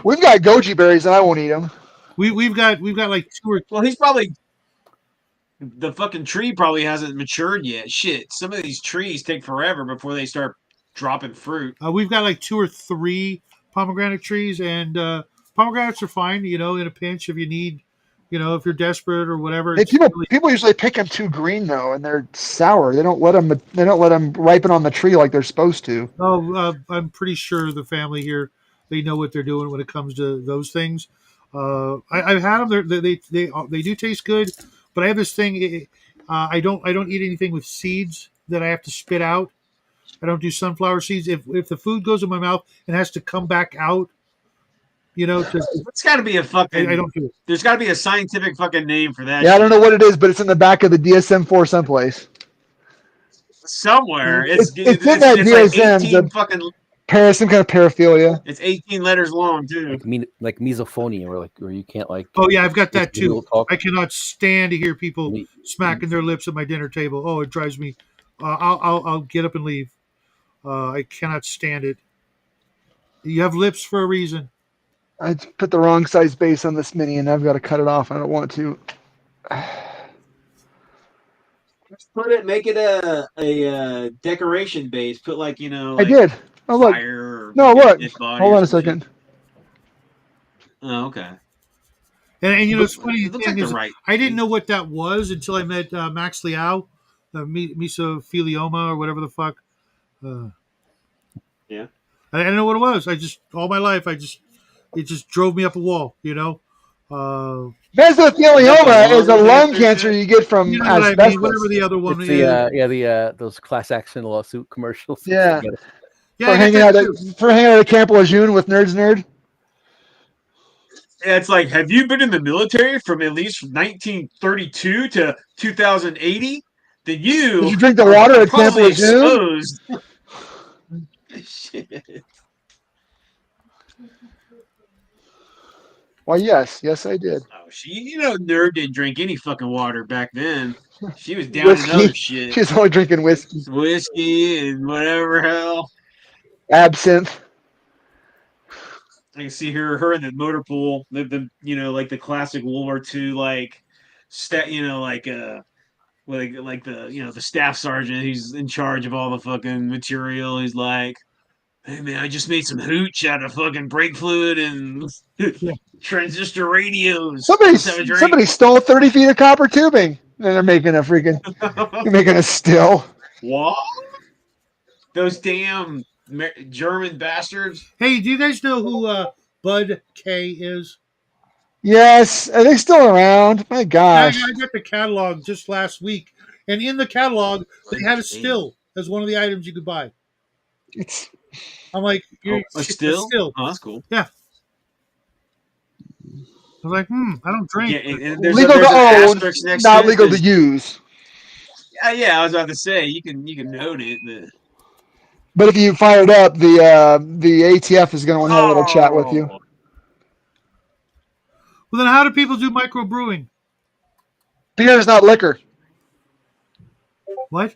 We've got goji berries, and I won't eat them. We've got like two or Well, he's probably the fucking tree probably hasn't matured yet. Shit, some of these trees take forever before they start dropping fruit. we've got like two or three pomegranate trees, and pomegranates are fine. In a pinch if you need, if you're desperate or whatever. Hey, It's people really people usually pick them too green though, and they're sour. They don't let them. They don't let them ripen on the tree like they're supposed to. oh, I'm pretty sure the family here they know what they're doing when it comes to those things. I've had them. They do taste good, but I have this thing. I don't eat anything with seeds that I have to spit out. I don't do sunflower seeds. If the food goes in my mouth and has to come back out, to It's got to be a I fucking. don't do it. There's got to be a scientific fucking name for that Yeah, I don't shit. know what it is, but it's in the back of the DSM-4 someplace. Somewhere It's in that it's like DSM, 18 fucking. some kind of paraphilia. It's 18 letters long too. like misophonia, where you can't like Oh yeah, I've got that people too. talk. I cannot stand to hear people Me- smacking their lips at my dinner table. Oh, it drives me I'll get up and leave. I cannot stand it. You have lips for a reason. I put the wrong size base on this mini, and I've got to cut it off. I don't want to. Just make it a decoration base. Put like I like did. Oh look. fire or No, like a look. fish body Hold or on a some shit. second. Oh, okay. And it's funny It looks thing like the is, right. I didn't know what that was until I met Max Liao, mesothelioma or whatever the fuck. Uh, Yeah. I didn't know what it was. I just all my life, it just drove me up a wall. Is that the Mesothelioma is a lung lung cancer cancer shit? you get You from know what I mean? Whatever asbestos. the other one It's is. the those class action lawsuit commercials. Yeah, Yeah, I got that too. for hanging out at Camp Lejeune with Nerds Nerd. Yeah, it's like, have you been in the military from at least 1932 to 2080? Then Did you you drink the are water at Camp probably Lejeune? exposed. Shit. Why, yes, I did. Oh, nerd didn't drink any fucking water back then. She was down in other Whiskey. shit, She's only drinking whiskey. whiskey and whatever hell. Absinthe. I can see her in the motor pool, like the classic World War II, like like the the staff sergeant. He's in charge of all the fucking material. He's like, hey man, I just made some hooch out of fucking brake fluid and Yeah. transistor radios. Somebody, Let's have a drink. somebody stole 30 feet of copper tubing, and they're making they're making a still. What? Those damn German bastards. Hey, do you guys know who Bud K is? Yes, are they still around? My Yeah, I gosh. got the catalog just last week, and in the catalog they had a Okay. still as one of the items you could buy. It's I'm like, Oh, a still? still. Oh, that's cool. Yeah. I was like, I don't Yeah, drink. and legal to there's an own, asterisk next to not it legal to because use. yeah, I was about to say you can note it, but But if you fire it up, the ATF is going to want to have a little chat with you. oh, Well, then how do people do microbrewing? Beer is not liquor. What?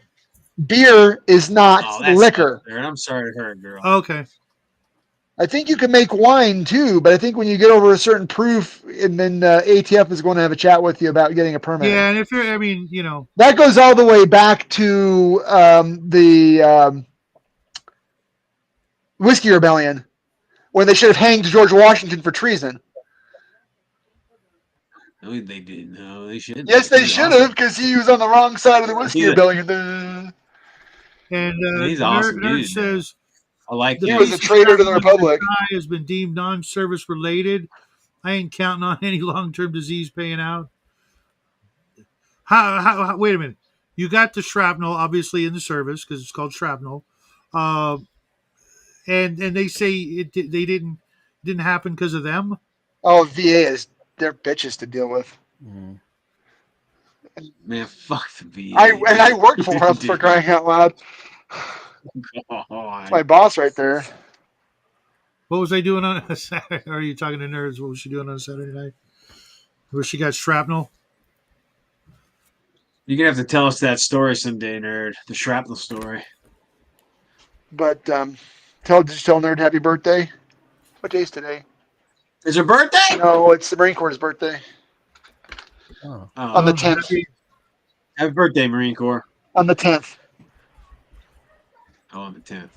Beer is not that's liquor. unfair. I'm sorry to her, girl. Okay. I think you can make wine too, but I think when you get over a certain proof, and then ATF is going to have a chat with you about getting a permit. Yeah, and if you're, That goes all the way back to the Whiskey Rebellion, when they should have hanged George Washington for treason. No, they didn't. No, they shouldn't. Yes, they He's should awesome. have, because he was on the wrong side of the Whiskey He's a, Rebellion. and he's an Nerd, awesome Nerd dude. says I like the He him. was a piece of traitor to the shrapnel in the Republic. sky has been deemed non-service related. I ain't counting on any long-term disease paying out. How wait a minute. You got the shrapnel, obviously, in the service because it's called shrapnel, uh, and they say they didn't happen because of them. Oh, VA they're bitches to deal with. Mm. Man, fuck the VA. I worked for him, for crying out loud. That's my boss right there. What was I doing on a Saturday? Are you talking to Nerds? What was she doing on a Saturday night? Where she got shrapnel? You're gonna have to tell us that story someday, nerd. The shrapnel story. But did you tell Nerd happy birthday? What day is today? Is her birthday? No, it's the Marine Corps' birthday. Oh. On the 10th. Happy birthday, Marine Corps. On the 10th. Oh, on the 10th.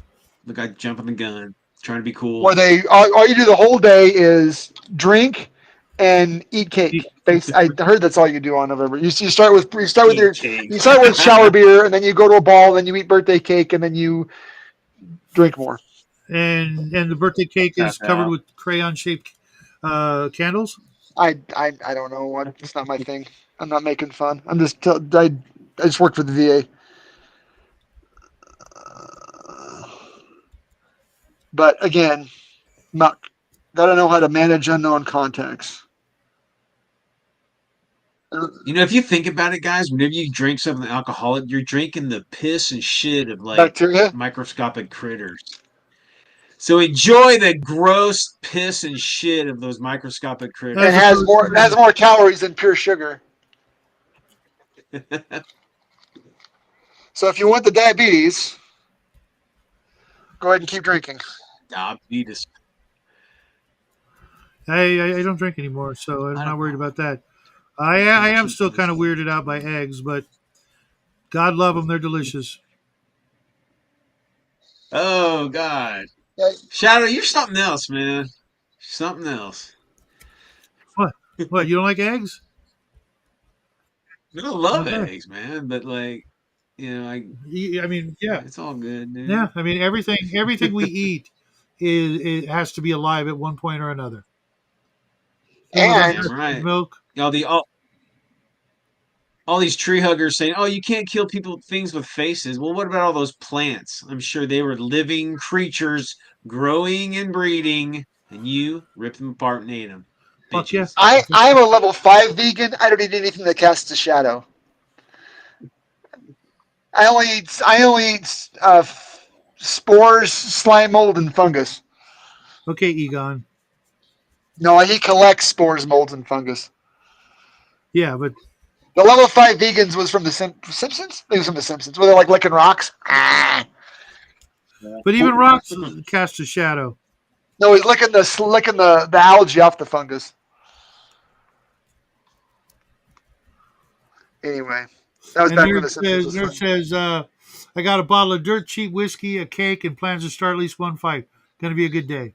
Look, I jumping the gun, trying to be cool. Where all you do the whole day is drink and eat cake. I heard that's all you do on November. You start with Cake. you start with shower beer, and then you go to a ball, then you eat birthday cake, and then you drink more. And the birthday cake is covered with crayon shaped candles. I don't know what. It's not my thing. I'm not making fun. I'm just I just work for the VA. But again, gotta know how to manage unknown contacts. If you think about it, guys, whenever you drink something alcoholic, you're drinking the piss and shit of like Bacteria? microscopic critters. So enjoy the gross piss and shit of those microscopic critters. It has more calories than pure sugar. So if you want the diabetes, go ahead and keep drinking. Diabetes. I don't drink anymore, so I'm not worried about that. I am still kind of weirded out by eggs, but God love them, they're delicious. Oh God, Yeah, Shadow, you're something else, man. Something else. What? What? You don't like eggs? I love Okay. eggs, man, but like, I mean, yeah, it's all good, yeah. dude. I mean, everything we eat is it has to be alive at one point or another. Same with our and Damn right. milk. All these tree huggers saying, "Oh, you can't kill things with faces." Well, what about all those plants? I'm sure they were living creatures, growing and breeding, and you ripped them apart and ate them, Fuck yeah. bitches. I'm a level 5 vegan. I don't eat anything that casts a shadow. I only eat spores, slime mold, and fungus. Okay, Egon. No, he collects spores, molds, and fungus. Yeah, but The level 5 vegans was from the Simpsons? I think it was from the Simpsons, where they're like licking rocks. Ah. even rocks cast a shadow. No, he's licking the algae off the fungus. Anyway, that was And back when the Simpsons was Nerd fun. says, I got a bottle of dirt cheap whiskey, a cake, and plans to start at least one fight. Gonna be a good day.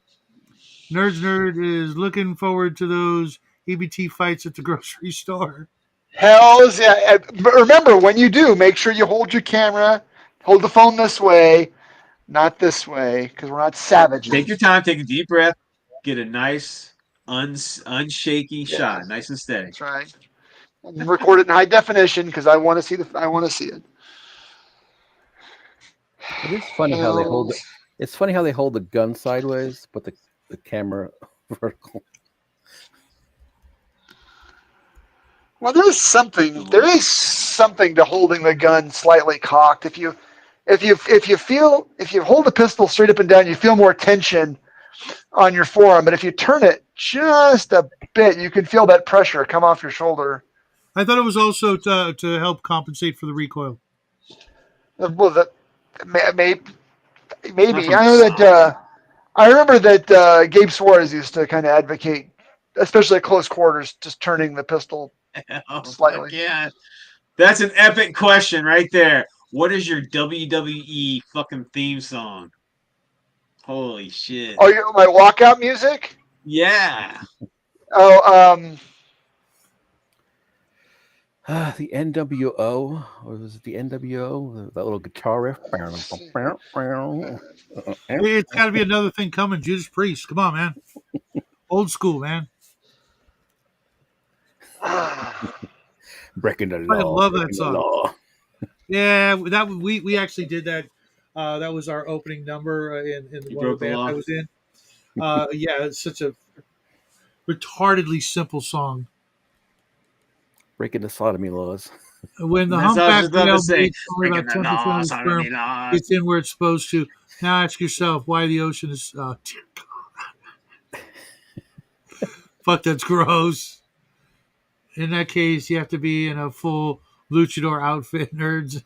Nerd is looking forward to those EBT fights at the grocery store. Hells yeah! But remember, when you do, make sure you hold your camera, hold the phone this way, not this way, because we're not Take your savages. time, take a deep breath, get a nice, unshaky Yeah, shot, nice and steady. that's right. And record it in high definition because I want to see I want to see it. It is funny how they hold it. Hells. It's funny how they hold the gun sideways, but the camera vertical. Well, there is something to holding the gun slightly cocked. If you hold the pistol straight up and down, you feel more tension on your forearm. But if you turn it just a bit, you can feel that pressure come off your shoulder. I thought it was also to help compensate for the recoil. Well, maybe Not maybe from I the know that. side. I remember that Gabe Suarez used to kind of advocate, especially at close quarters, just turning the pistol Oh, fuck slightly. yeah. That's an epic question right there. What is your WWE fucking theme song? Holy shit. Oh, my walkout music. Yeah. Oh, The NWO, or was it the NWO? That little guitar riff. It's got to be another thing coming. Judas Priest. Come on, man. Old school, man. Breaking the I law. love that Breaking the song. law. Yeah, that we actually did that. That was our opening number in You one of broke the the bands law. I was in. Yeah, it's such a retardedly simple song. Breaking the sodomy laws. When the And that's all I was humpback just about to whale say. makes only Breaking about the 10% law, of the sodomy sperm laws. gets in where it's supposed to. Now ask yourself why the ocean is. Fuck, that's gross. In that case, you have to be in a full luchador outfit, nerds.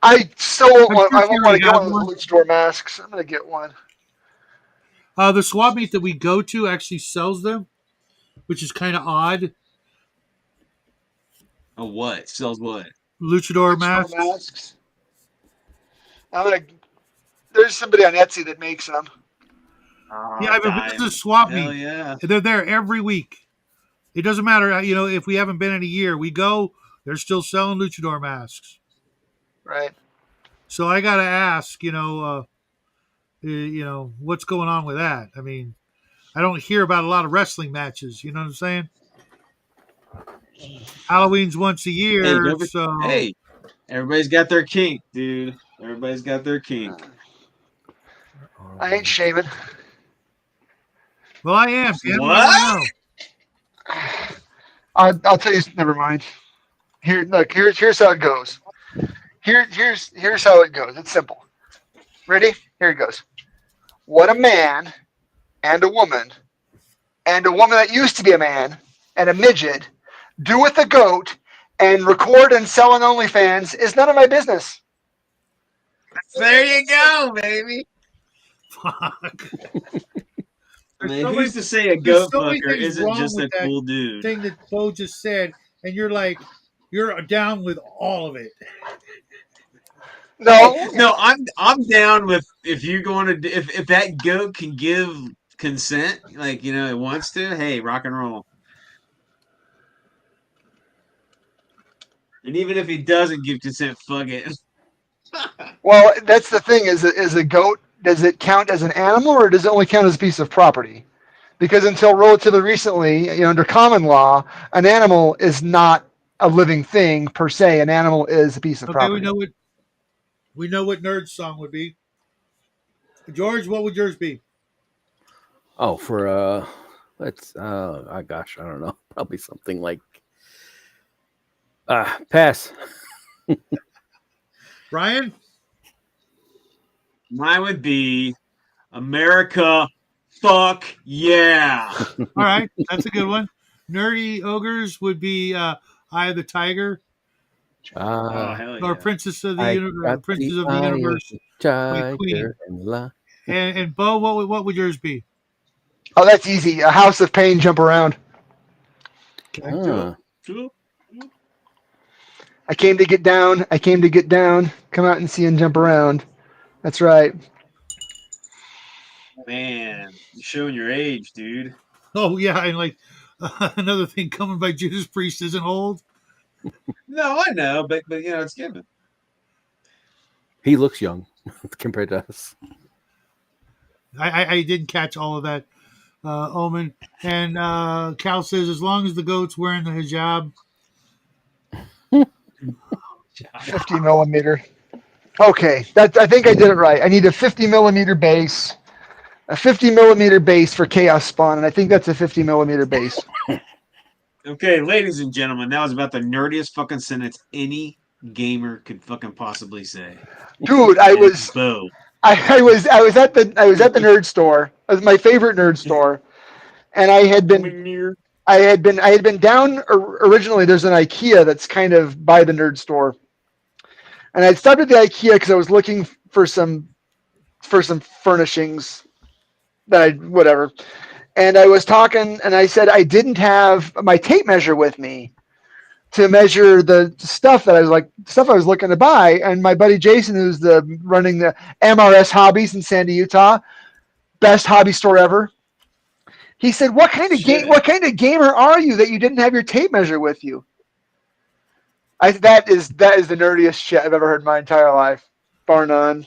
I still I'm sure I she won't want already to get has one of one. those luchador masks. I'm gonna get one. The swap meet that we go to actually sells them, which is kind of odd. Oh, what? Sells what? Luchador Luchador masks. masks. I'm gonna. There's somebody on Etsy that makes them. Yeah, Oh, I've been to the swap hell meet. yeah. They're there every week. It doesn't matter, if we haven't been in a year, we go. They're still selling luchador masks. Right. So I got to ask, what's going on with that? I mean, I don't hear about a lot of wrestling matches. You know what I'm saying? Halloween's once a Hey, year, so hey, everybody's got their kink, dude. Everybody's got their kink. I ain't shaving. well, I am. Damn it, how do What? I know? I'll tell you. Never mind. Here's how it goes. Here's how it goes. It's simple. Ready? Here it goes. What a man and a woman that used to be a man and a midget do with a goat and record and sell on OnlyFans is none of my business. There you go, baby. Fuck. I There's mean, so who's many- to say a there's goat so many fucker things isn't wrong just with a that cool dude? thing that Bo just said, and you're like, you're down with all of it. No, No, I'm down with if you're going to if that goat can give consent, like it wants to. Hey, rock and roll. And even if he doesn't give consent, fuck it. well, that's the thing. Is a goat, does it count as an animal or does it only count as a piece of property? Because until relatively recently, under common law, an animal is not a living thing per se. An animal is a piece of Okay, property. we know what nerd song would be. George, what would yours be? Oh, for let's gosh, I don't know. Probably something like pass. Brian? Mine would be America. Fuck yeah. All right, that's a good one. Nerdy ogres would be Eye of the Tiger Oh Uh, hell or yeah. I got Princess the of the eye of Universe the by Queen. tiger and And Bo, what would yours be? Oh, that's easy. A House of Pain, jump around. Okay. Huh. True. I came to get down. I came to get down. Come out and see and jump around. That's right. Man, you're showing your age, dude. Oh yeah, and like another thing coming by Judas Priest isn't old. No, I know, but it's given. He looks young compared to us. I didn't catch all of that. Omen and Cal says as long as the goat's wearing the hijab. 50 millimeter. Okay, I think I did it right. I need a 50 millimeter base. A 50 millimeter base for Chaos Spawn, and I think that's a 50 millimeter base. Okay, ladies and gentlemen, that was about the nerdiest fucking sentence any gamer could fucking possibly say. Dude, And it's Bo. I was at the nerd store. It was my favorite nerd store, and I had been down originally. There's an IKEA that's kind of by the nerd store, and I stopped at the IKEA because I was looking for some furnishings that I whatever. And I was talking, and I said I didn't have my tape measure with me to measure the stuff that I was looking to buy. And my buddy Jason, who's running the MRS Hobbies in Sandy, Utah, best hobby store ever. He said, "What kind of gamer are you that you didn't have your tape measure with you?" That is the nerdiest shit I've ever heard in my entire life, bar none.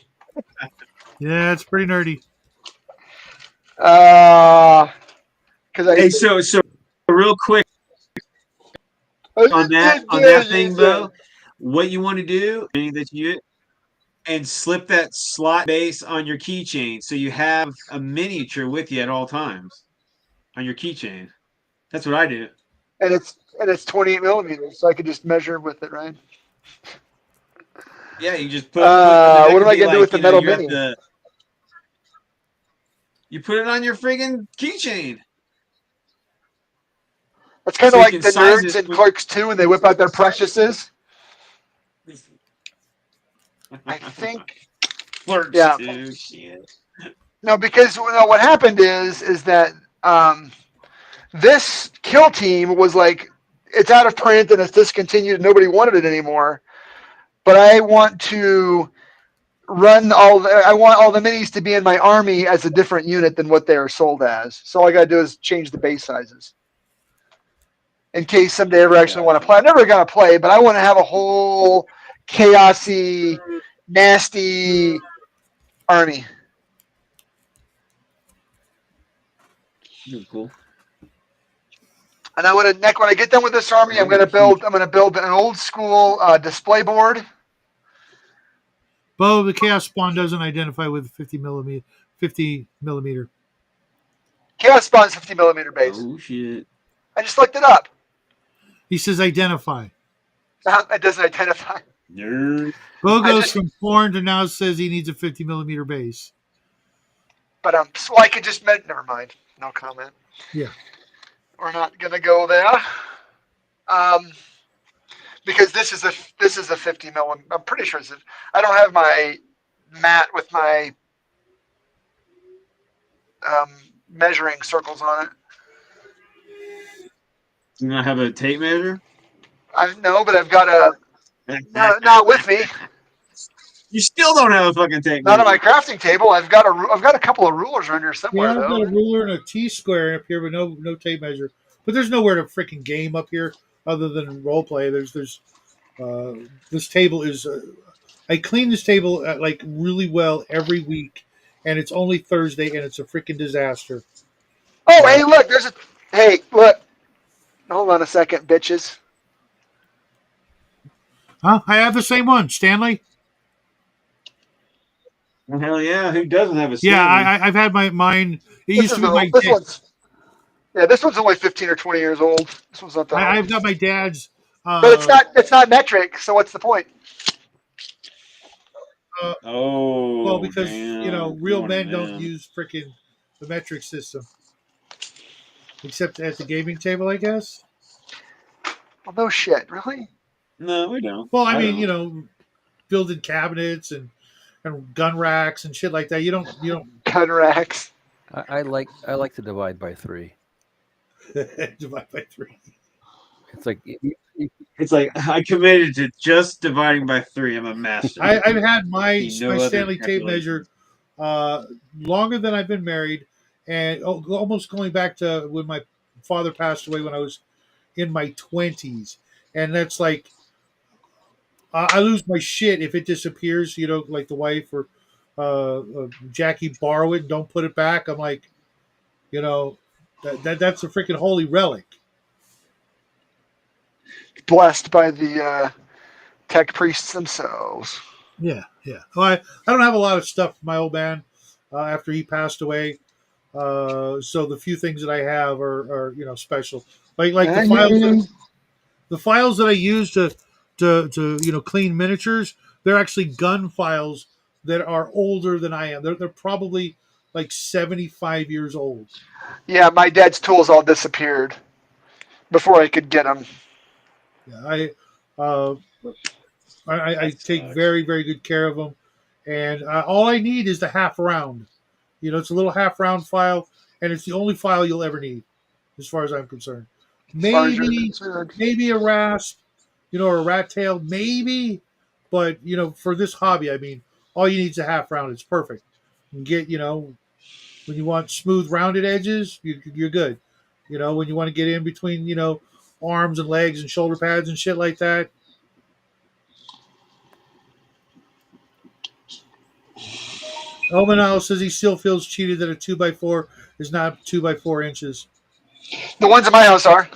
Yeah, it's pretty nerdy. Hey, so real quick on that thing, Bo, what you want to do and slip that slot base on your keychain so you have a miniature with you at all times on your keychain. That's what I do. And it's 28 millimeters, so I could just measure with it, right? Yeah, you just put. What am I gonna do with the metal mini? You put it on your friggin' keychain. That's kind of like the nerds in Clerks 2 when they whip out their preciouses. I think. Clerks Yeah. 2, shit. No, because what happened is that this kill team was like, it's out of print and it's discontinued and nobody wanted it anymore. But I want to I want all the minis to be in my army as a different unit than what they are sold as. So all I gotta do is change the base sizes. In case someday I ever actually want to play. I'm never gonna play, but I want to have a whole chaosy, nasty army. Cool. And when I get done with this army, I'm gonna build an old school display board. Bo, the Chaos Spawn doesn't identify with 50 millimeter. Chaos Spawn's 50 millimeter base. Oh shit! I just looked it up. He says identify. It doesn't identify. Nerd. Bo goes from porn to now says he needs a 50 millimeter base. But so I could just never mind. No comment. Yeah. We're not gonna go there. because this is a 50 millimeter. I'm pretty sure I don't have my mat with my measuring circles on it. Do you not have a tape measure? I know, but I've got a not with me. You still don't have a fucking tape Not on measure. my crafting table. I've got a couple of rulers around here somewhere Yeah, I've got though. a ruler and a T-square up here, but no tape measure. But there's nowhere to freaking game up here other than role play. This table is. I clean this table like really well every week, and it's only Thursday, and it's a freaking disaster. Oh, hey, look, hey, look. Hold on a second, bitches. Huh? I have the same one, Stanley. Well, hell yeah, who doesn't have a Yeah, Stanley? I've had mine. It This used to is be my this dad. one's this one's only 15 or 20 years old. This one's not that old. I've got my dad's. But it's not metric, so what's the point? Uh, well, Oh because damn! Good real morning, men don't man. use freaking the metric system, except at the gaming table, I guess. Well, no shit, really? No, we don't. Well, I I mean, don't. building cabinets and gun racks and shit like that. You don't Gun racks. I like to divide by 3. divide by three. It's like It's like I committed to just dividing by 3. I'm a master. I've had my See no my other Stanley tape measure calculations. longer than I've been married, and almost going back to when my father passed away when I was in my 20s, and that's like I lose my shit if it disappears. Like the wife or Jackie borrow it and don't put it back. I'm like, you know, that's a freaking holy relic. Blessed by the tech priests themselves. Yeah, yeah. Well, I don't have a lot of stuff from my old man after he passed away. So the few things that I have are special. Like the files that I use to clean miniatures. They're actually gun files that are older than I am. They're probably like 75 years old. Yeah, my dad's tools all disappeared before I could get them. Yeah, uh, I That take sucks. very very good care of them, and all I need is the half round. It's a little half round file, and it's the only file you'll ever need, as far as I'm concerned. As far as you're Maybe, concerned. maybe a rasp, or a rat tail, maybe. But for this hobby, I mean, all you need is a half round. It's perfect. You can get, when you want smooth, rounded edges, you're good. When you want to get in between, arms and legs and shoulder pads and shit like that. Omanal says he still feels cheated that a 2x4 is not 2x4 inches. The ones in my house are.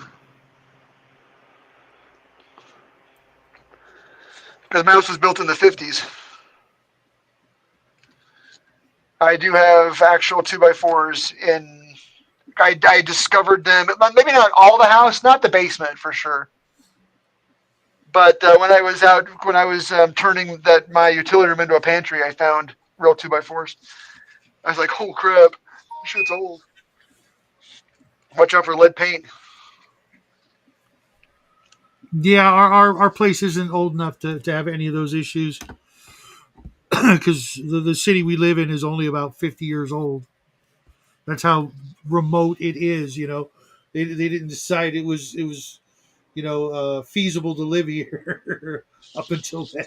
Because my house was built in the 50s. I do have actual 2x4s in. I discovered them. Maybe not all the house, not the basement for sure. But when I was turning my utility room into a pantry, I found real 2x4s. I was like, "Oh crap, this shit's old." Watch out for lead paint. Yeah, our place isn't old enough to have any of those issues because the city we live in is only about 50 years old. That's how remote it is. They didn't decide it was feasible to live here up until then.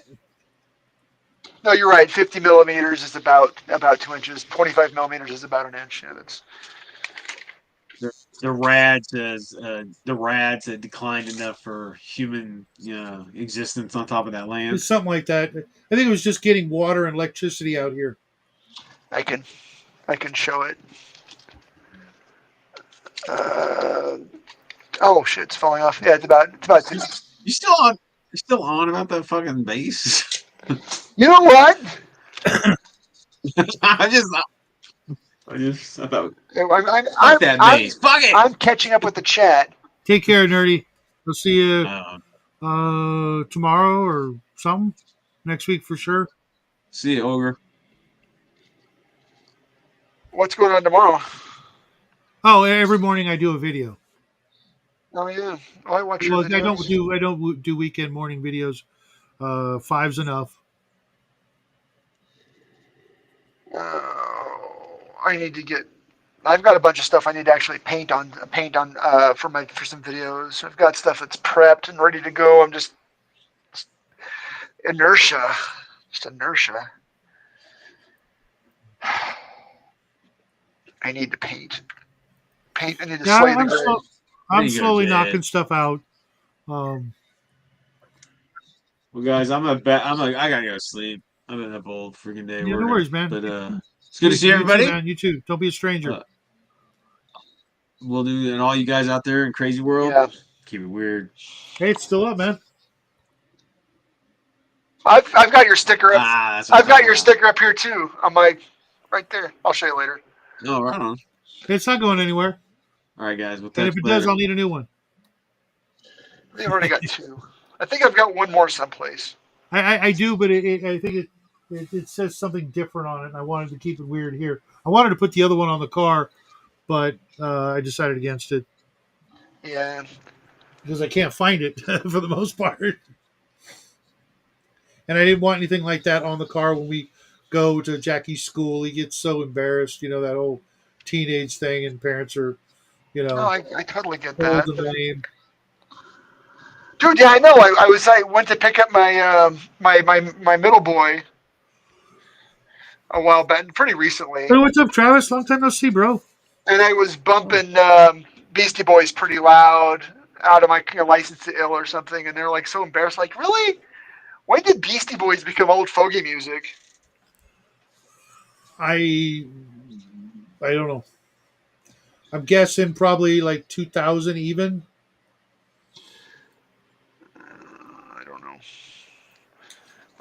No, you're right. 50 millimeters is about 2 inches. 25 millimeters is about an inch. Yeah, that's. The rads had declined enough for human existence on top of that land. It's something like that. I think it was just getting water and electricity out here. I can show it. Uh, oh shit, it's falling off. Yeah, it's about. You still on? You still on about that fucking base? You know what? I thought fuck I'm, that I'm, base. Fuck it. I'm catching up with the chat. Take care, nerdy. We'll see you Uh, tomorrow or something next week for sure. See you, ogre. What's going on tomorrow? Oh, every morning I do a video. Oh yeah. Oh, I watch your Well, videos. I don't do weekend morning videos. Five's enough. I need to get. I've got a bunch of stuff I need to actually paint on for some videos. I've got stuff that's prepped and ready to go. I'm just inertia, just inertia. I need to paint. Paint. I need to Yeah, slay the grid. I I'm need to go to slowly bed. knocking stuff out. Um, Well, guys, I gotta go to sleep. I've been up all freaking day yeah, no working. worries, man. But it's good to see You too, everybody. man. You too. Don't be a stranger. Uh, we'll do, and all you guys out there in crazy world, Yeah. keep it weird. Hey, it's still up, man. I've got your sticker up. That's what I'm I've got talking your about. sticker up here too. On my right there. I'll show you later. No, right on. It's not going anywhere. All right, guys. We'll And touch if it does, later. I'll need a new one. We've already got two. I think I've got one more someplace. I do, but I think it says something different on it, and I wanted to keep it weird here. I wanted to put the other one on the car, but I decided against it Yeah. because I can't find it for the most part. And I didn't want anything like that on the car when we go to Jackie's school. He gets so embarrassed, that whole teenage thing, and parents are, No, I totally get told that. them the name. Dude, yeah, I know. I went to pick up my middle boy a while back, pretty recently, Hey, what's up, Travis? Long time no see, bro. and I was bumping Beastie Boys pretty loud out of my License to Ill or something, and they're like so embarrassed, like, really? When did Beastie Boys become old fogey music? I I don't know. I'm guessing probably like 2000 even. I don't know.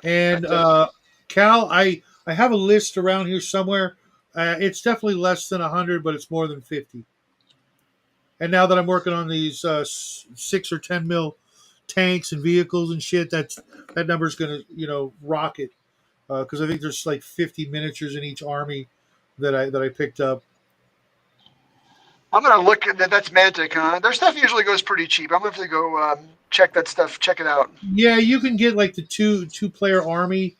And That does. Cal, I have a list around here somewhere. It's definitely less than 100, but it's more than 50. And now that I'm working on these 6 or 10 mil tanks and vehicles and shit, that number's gonna rocket because I think there's like 50 miniatures in each army that I picked up. I'm gonna look at that. That's Mantic, huh? Their stuff usually goes pretty cheap. I'm gonna have to go check that stuff. Check it out. Yeah, you can get like the two player army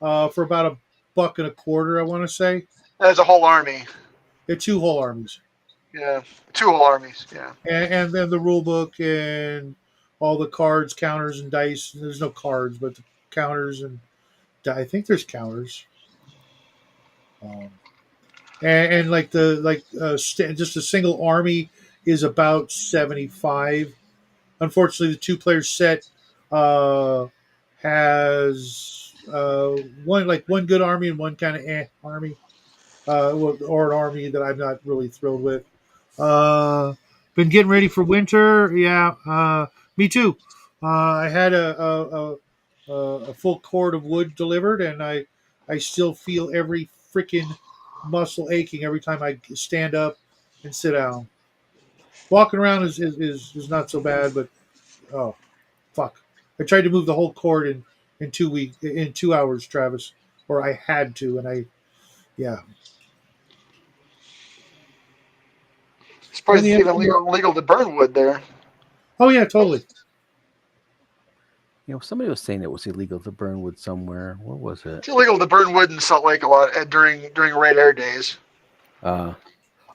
for about a buck and a quarter. I want to say There's a whole army. they're two whole armies, Yeah, two whole armies. Yeah. and then the rule book and all the cards, counters, and dice. There's no cards, but the counters and I think there's counters. Um, and like just a single army is about 75. Unfortunately, the two player set uh, has one good army and one kind of army, or an army that I'm not really thrilled with. Been getting ready for winter. Yeah, me too. I had a full cord of wood delivered, and I still feel every freaking muscle aching every time I stand up and sit down. Walking around is not so bad, but oh fuck! I tried to move the whole cord in 2 weeks in 2 hours, Travis, or I had to, and yeah. In Surprised the it's end, even legal to burn wood there. oh yeah, totally. Somebody was saying it was illegal to burn wood somewhere. What was it? It's illegal to burn wood in Salt Lake a lot during Red Air days. Yeah.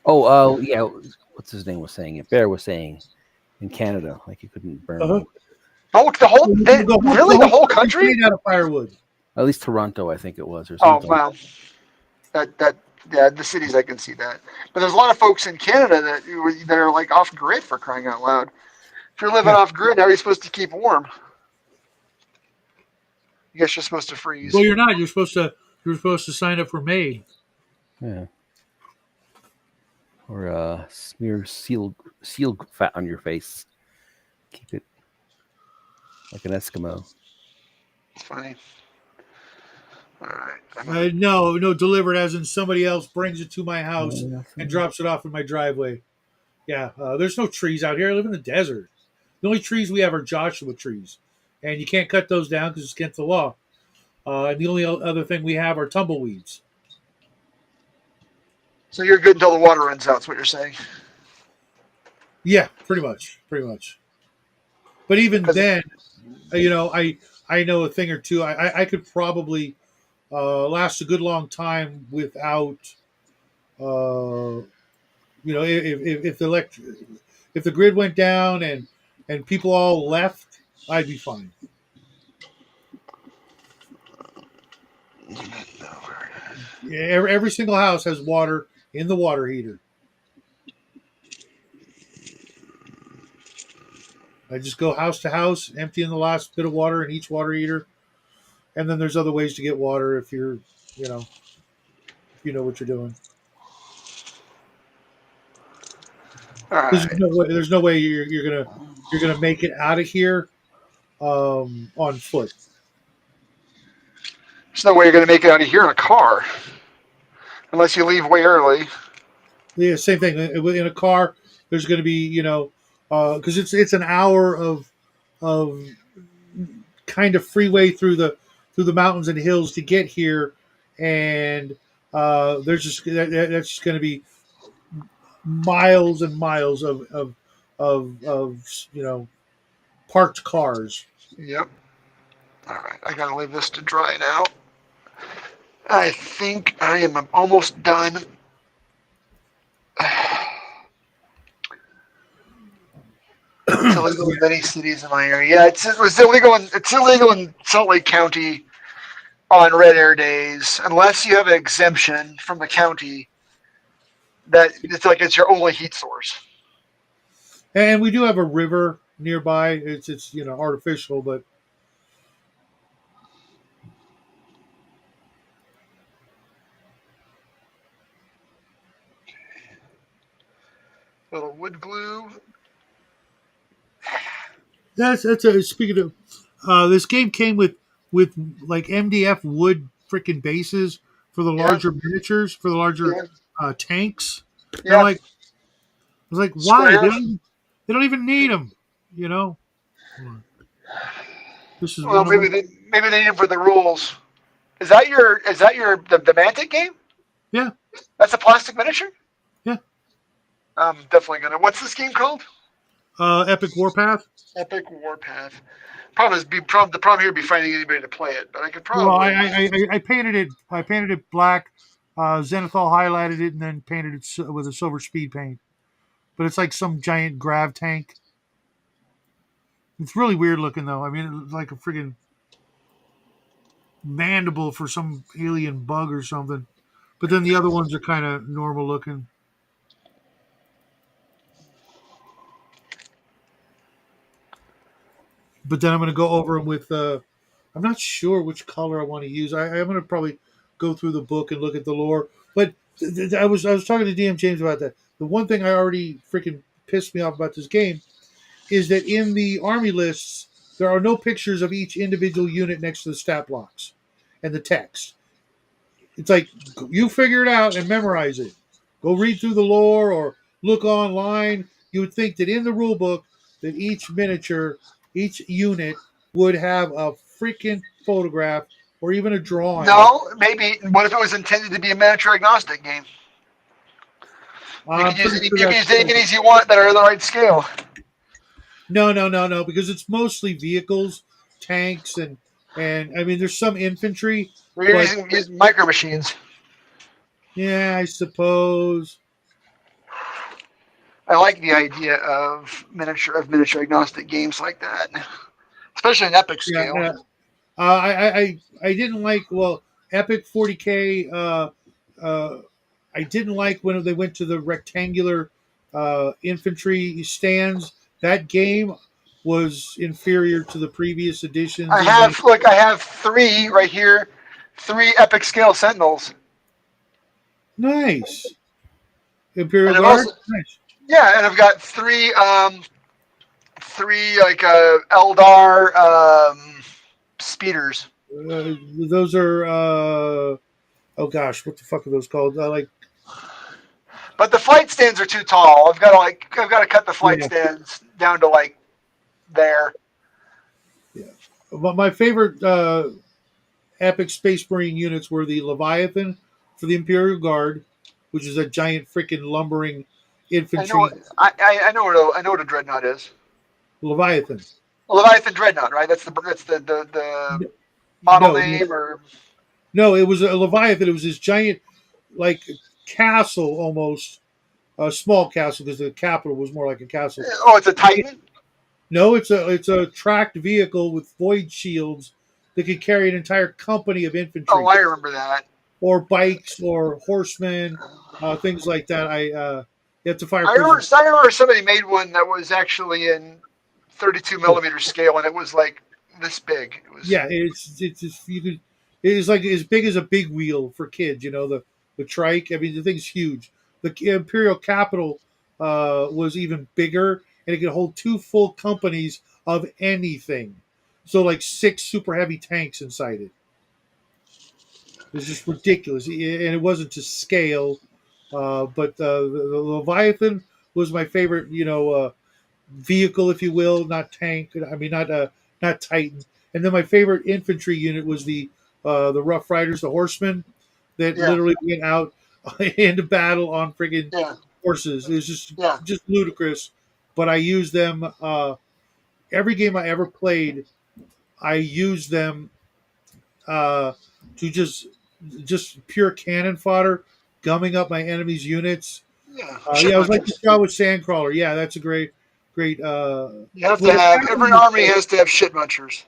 What's his name was saying it? Bear was saying in Canada, like you couldn't burn Uh-huh. wood. Oh, the whole country? Made out of firewood. At least Toronto, I think it was, or Oh something. wow, yeah, the cities I can see that, but there's a lot of folks in Canada that are like off grid, for crying out loud. If you're living Yeah. off grid, how are you supposed to keep warm? I guess you're supposed to freeze. Well, you're not. You're supposed to sign up for May. Yeah. Or smear seal fat on your face. Keep it like an Eskimo. It's funny. All right. No, delivered as in somebody else brings it to my house and drops it off in my driveway. Yeah, there's no trees out here. I live in the desert. The only trees we have are Joshua trees, and you can't cut those down because it's against the law. And the only other thing we have are tumbleweeds. So you're good until the water runs out. That's what you're saying. Yeah, pretty much, pretty much. But even Because then, I know a thing or two. I could probably last a good long time without if if the grid went down and people all left, I'd be fine. Yeah, every single house has water in the water heater. I just go house to house, emptying the last bit of water in each water heater, and then there's other ways to get water if you know, if you know what you're doing. all Because right, there's no way you're gonna make it out of here on foot. there's no way you're going to make it out of here in a car unless you leave way early. Yeah, same thing in a car. There's going to be because it's an hour of kind of freeway through the mountains and hills to get here, and there's just that's just going to be miles and miles of parked cars. Yep. All right, I got to leave this to dry now. I think I am almost done. It's illegal in many cities in my area. Yeah, it's illegal in Salt Lake County on red air days unless you have an exemption from the county that it's your only heat source. And we do have a river nearby. It's artificial, but Little wood glue. that's speaking of this game came with like MDF wood freaking bases for the Yeah, larger miniatures for the larger yeah, tanks. And I'm yeah. like, I was like, why? Squares. They don't even need them. You know. Hold on. This is Well, one of them. maybe they need it for the rules. Is that your the Mantic game? Yeah, That's a plastic miniature. yeah. I'm definitely gonna. What's this game called? Epic Warpath. Epic Warpath. The problem here would be finding anybody to play it, but I could Well, probably. I painted it. I painted it black. Zenithal highlighted it and then painted it with a silver speed paint. But it's like some giant grav tank. It's really weird looking though. I mean, it's like a friggin' mandible for some alien bug or something. But then the other ones are kind of normal looking. But then I'm going to go over them with. I'm not sure which color I want to use. I'm going to probably go through the book and look at the lore. But I was talking to DM James about that. The one thing I already freaking pissed me off about this game is that in the army lists there are no pictures of each individual unit next to the stat blocks and the text. It's like you figure it out and memorize it. Go read through the lore or look online. You would think that in the rule book that each miniature, each unit would have a freaking photograph or even a drawing. No, maybe. What if it was intended to be a miniature agnostic game? You I'm could use pretty any, sure you could that's use any minis you want that are the right scale. no, because it's mostly vehicles, tanks, and I mean there's some infantry, We're but using micro machines. yeah, I suppose. I like the idea of miniature agnostic games like that, especially an epic Yeah, scale. I didn't like Epic 40K. Uh, I didn't like when they went to the rectangular infantry stands. That game was inferior to the previous editions. I have three right here, three epic scale sentinels, Nice Imperial and I've Guard. also Nice. and I've got three like Eldar speeders. Those are oh gosh, what the fuck are those called? Like But the flight stands are too tall. I've got to cut the flight yeah, stands down to like there. yeah. But my favorite epic Space Marine units were the Leviathan for the Imperial Guard, which is a giant freaking lumbering I know. infantry I know what a dreadnought is. Leviathan. A Leviathan dreadnought, right? That's the model No, name, or no, it was a Leviathan. It was this giant, like castle almost, a small castle because the capital was more like a castle. oh, it's a Titan. No, it's a tracked vehicle with void shields that could carry an entire company of Oh, infantry I remember that. or bikes or horsemen, things like that. You have to fire I remember somebody made one that was actually in 32 millimeter scale, and it was like this big. It was. Yeah, it's just, you could. It's like as big as a big wheel for kids. You know the trike. I mean the thing's huge. The imperial capital was even bigger, and it could hold two full companies of anything. So like six super heavy tanks inside it. It's just ridiculous, and it wasn't to scale. But the Leviathan was my favorite. Vehicle, if you will, not tank. I mean, not Titan. And then my favorite infantry unit was the Rough Riders, the horsemen that Yeah, literally went out into battle on friggin' yeah, horses. It was yeah. just ludicrous. But I used them every game I ever played. I used them to just pure cannon fodder, gumming up my enemy's units. Yeah, Yeah, shit it was like the munchers. shot with Sandcrawler. Yeah, that's a great. You have Well, to the have captain every was army has to have shit munchers.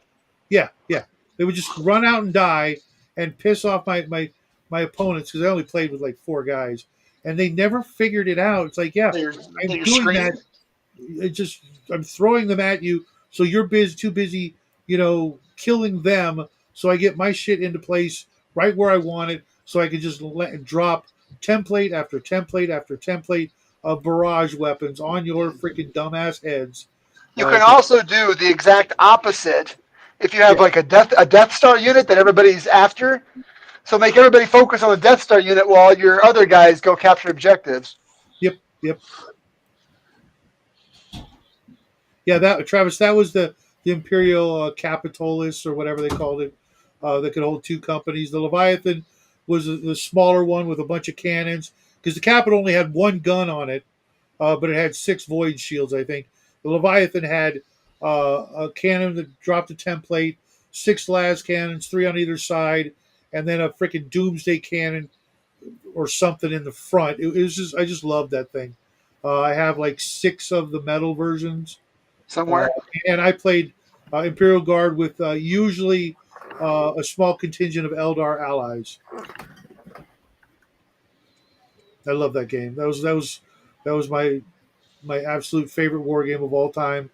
yeah, yeah. They would just run out and die and piss off my opponents because I only played with like four guys, and they never figured it out. It's like, yeah, That I'm you're doing that. screaming. It just I'm throwing them at you, so you're too busy, killing them. So I get my shit into place right where I want it, so I can just drop template after template after template of barrage weapons on your freaking dumbass heads. You can 'Cause- also do the exact opposite if you have yeah, like a Death Star unit that everybody's after. So make everybody focus on the Death Star unit while your other guys go capture objectives. yep, yep. Yeah, that Travis, that was the Imperial Capitolis or whatever they called it, that could hold two companies. The Leviathan was the smaller one with a bunch of cannons because the Capitol only had one gun on it, but it had six void shields. I think the Leviathan had a cannon that dropped a template, six las cannons, three on either side, and then a freaking doomsday cannon or something in the front. It was just I just loved that thing. I have like six of the metal versions uh, Somewhere. and I played Imperial Guard with usually a small contingent of Eldar allies. I love that game. That was my absolute favorite war game of all time.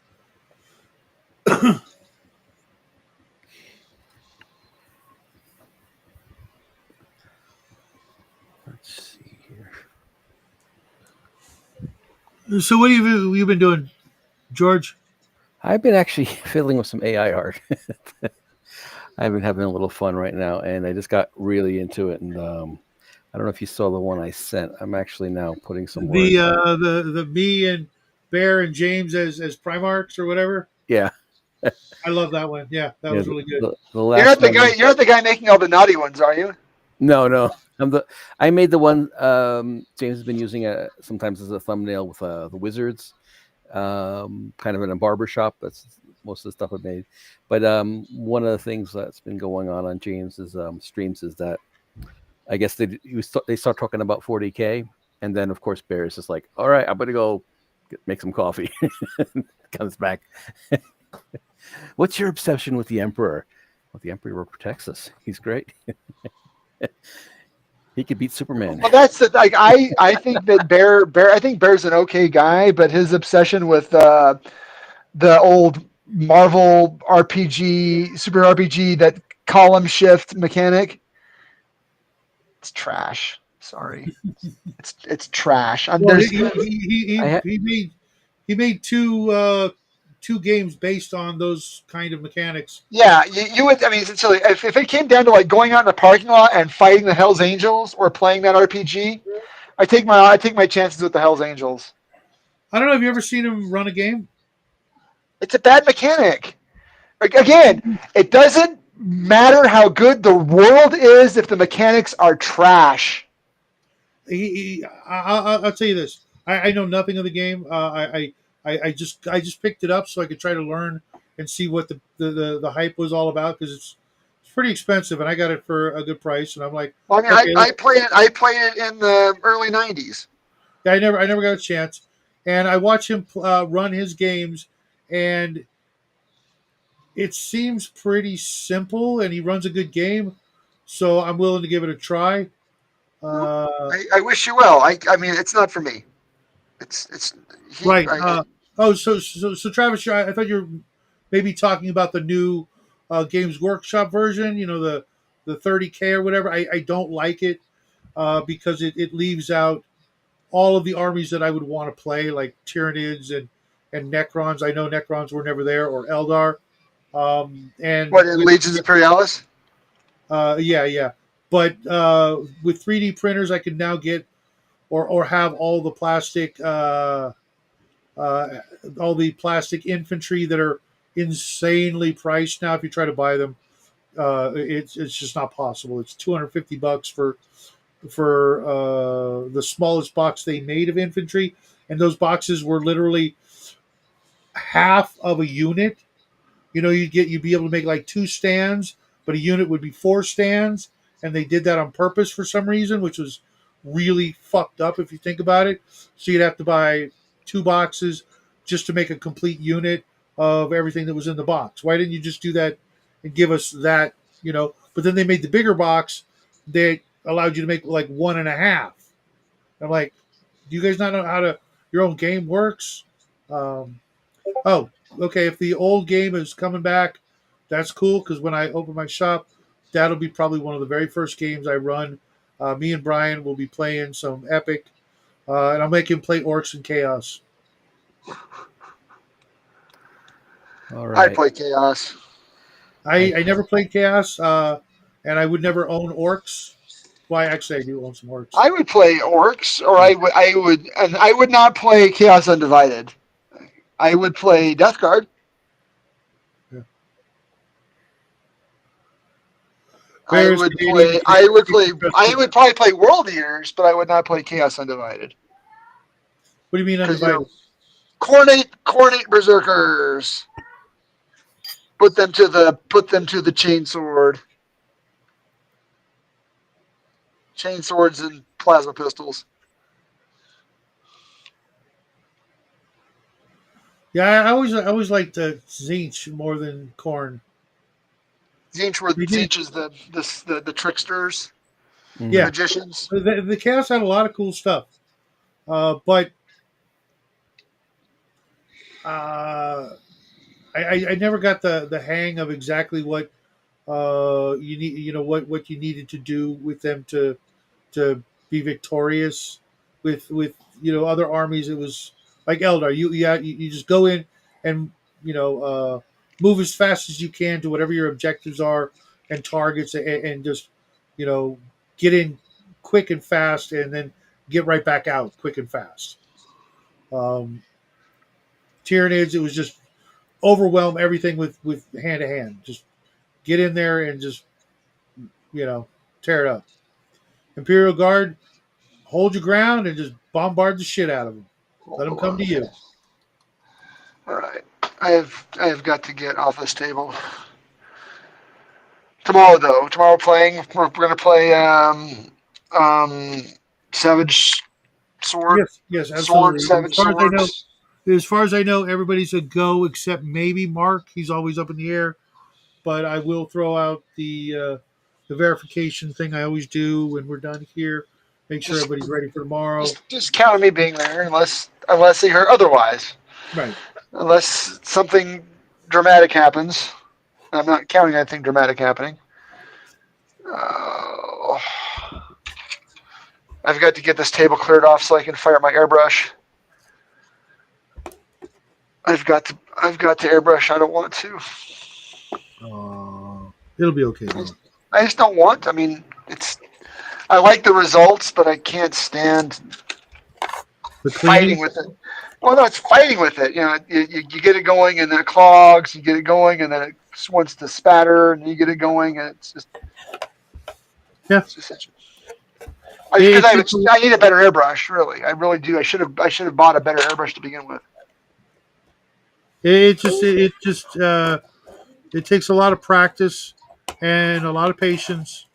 Let's see here. So what have you been doing, George? I've been actually fiddling with some AI art. I've been having a little fun right now, and I just got really into it. And I don't know if you saw the one I sent. I'm actually now putting some words. The me and Bear and James as Primarchs or whatever. Yeah, I love that one. Yeah, that yeah. was really good. The You're last not the one. guy. You're not the guy making all the naughty ones, are you? No. I made the one James has been using sometimes as a thumbnail with the wizards, kind of in a barber shop. That's most of the stuff I've made. But one of the things that's been going on James's streams is that I guess they start talking about 40K, and then of course Bear is just like, all right, I'm gonna go make some coffee. Comes back. What's your obsession with the Emperor? Well, the Emperor protects us. He's great. He could beat Superman. Well, that's the like. I think that Bear. I think Bear's an okay guy, but his obsession with the old Marvel RPG, Super RPG, that column shift mechanic, it's trash. Sorry, it's trash. Well, There's he made two games based on those kind of mechanics. Yeah, you would. I mean, essentially, if it came down to like going out in the parking lot and fighting the Hell's Angels or playing that RPG, I take my chances with the Hell's Angels. I don't know. Have you ever seen him run a game? It's a bad mechanic. Like, again, it doesn't matter how good the world is if the mechanics are trash. I'll tell you this. I know nothing of the game. I just picked it up so I could try to learn and see what the hype was all about because it's pretty expensive and I got it for a good price and I'm like, Well, I mean, okay, I played. I played it in the early '90s. yeah, I never got a chance, and I watch him run his games, and it seems pretty simple, and he runs a good game, so I'm willing to give it a try. Uh, I wish you well. I mean, it's not for me. It's he. right. Oh, so Travis, I thought you were maybe talking about the new Games Workshop version. You know the 30K or whatever. I don't like it because it leaves out all of the armies that I would want to play, like Tyranids and Necrons. I know Necrons were never there, or Eldar. And What in with Legions Imperialis? yeah, yeah. But with 3D printers, I can now get or have uh, all the plastic infantry that are insanely priced now. If you try to buy them, it's just not possible. It's $250 for the smallest box they made of infantry, and those boxes were literally half of a unit. You know, you'd be able to make like two stands, but a unit would be four stands, and they did that on purpose for some reason, which was really fucked up if you think about it. So you'd have to buy two boxes just to make a complete unit of everything that was in the box. Why didn't you just do that and give us that? You know, but then they made the bigger box that allowed you to make like one and a half. I'm like, do you guys not know how to your own game works? Um, Oh, okay. If the old game is coming back, that's cool because when I open my shop, that'll be probably one of the very first games I run. Me and Brian will be playing some Epic, and I'll make him play Orcs and Chaos. All I right. play Chaos. I never played Chaos, and I would never own Orcs. Why, actually, I do own some Orcs. I would play Orcs, or and I would not play Chaos Undivided. I would play Death Guard. Yeah. I Bears, would Canadian, play. I would probably play World Eaters, but I would not play Chaos Undivided What do you mean because undivided? Cornate Berserkers. Put them to the chain swords and plasma pistols. Yeah, I always liked Zinch more than Corn. They did, Zinch is the tricksters, the Mhm. yeah. magicians. The Chaos had a lot of cool stuff, but uh, I never got the hang of exactly what you need. You know what you needed to do with them to be victorious with other armies. It was like Eldar. You just go in and move as fast as you can to whatever your objectives are and targets and just you know get in quick and fast and then get right back out quick and fast. Um, Tyranids, it was just overwhelm everything with hand to hand. Just get in there and just you know tear it up. Imperial Guard, hold your ground and just bombard the shit out of them. Let them come to you. All right. I have got to get off this table. Tomorrow though. Tomorrow we're gonna play um Savage Yes, absolutely. Savage Swords. As far as I know, everybody's a go except maybe Mark. He's always up in the air. But I will throw out the verification thing I always do when we're done here. Make sure Just everybody's ready for tomorrow. just count on me being there unless they hear otherwise. Right. Unless something dramatic happens. I'm not counting anything dramatic happening. Uh, I've got to get this table cleared off so I can fire my airbrush. I've got to airbrush. I don't want to. It'll be okay. Though. I just don't want. I mean, I like the results, but I can't stand The fighting cleaning. with it. Well, no, it's fighting with it. You know, you get it going and then it clogs. You get it going and then it wants to spatter, and you get it going and it's just Yeah. it's just such. Because It's just, I need a better airbrush. Really, I really do. I should have bought a better airbrush to begin with. it takes a lot of practice and a lot of patience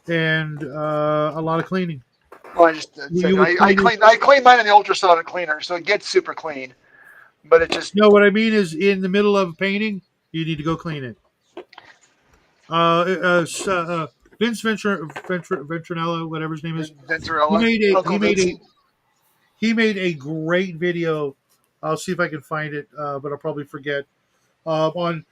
and a lot of cleaning. Well, I just You would clean it. I clean mine in the ultrasonic cleaner, so it gets super clean. But it just No, what I mean is, in the middle of painting, you need to go clean it. Vince Ventronella, whatever his name is, he Venturella, made a Uncle Vince. he made a great video. I'll see if I can find it, but I'll probably forget. On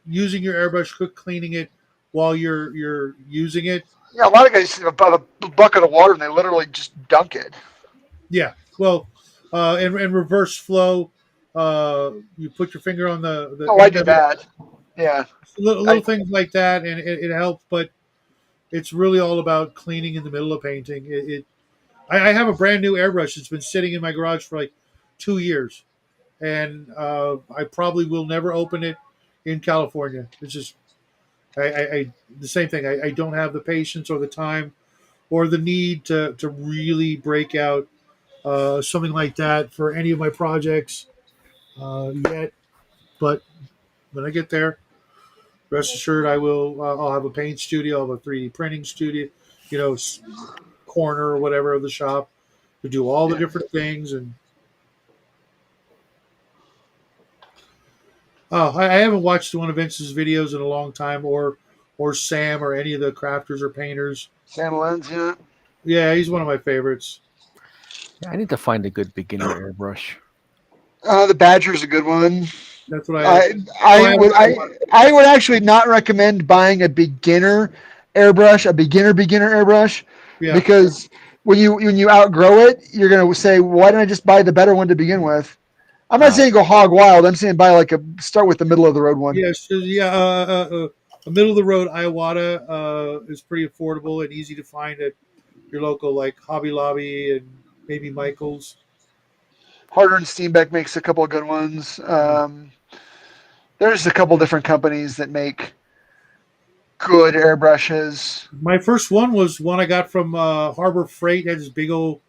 using your airbrush, quick cleaning it while you're using it. Yeah, a lot of guys have a bucket of water and they literally just dunk it. Yeah, well, and reverse flow. You put your finger on the Oh, I end do of it. that. Yeah, Little I things like that, and it helps. But it's really all about cleaning in the middle of painting. I have a brand new airbrush. It's been sitting in my garage for like 2 years, and I probably will never open it in California. It's just I the same thing. I don't have the patience or the time or the need to really break out something like that for any of my projects yet. But when I get there, rest assured, I will. I'll have a paint studio, I'll have a 3D printing studio, you know, corner or whatever of the shop to do all the yeah. different things. And I haven't watched one of Vince's videos in a long time, or Sam or any of the crafters or painters. Sam Lenz, yeah. Yeah, he's one of my favorites. Yeah, I need to find a good beginner airbrush. The Badger's a good one. That's what I. I Oh, I would I would actually not recommend buying a beginner airbrush, a beginner airbrush, yeah. because when you outgrow it, you're gonna say, why didn't I just buy the better one to begin with? I'm not saying go hog wild. I'm saying buy start with the middle of the road one. Yeah, so yeah, a middle of the road Iwata is pretty affordable and easy to find at your local like Hobby Lobby and maybe Michael's. Harder and Steenbeck makes a couple of good ones. There's a couple different companies that make good airbrushes. My first one was one I got from Harbor Freight. It had this big old,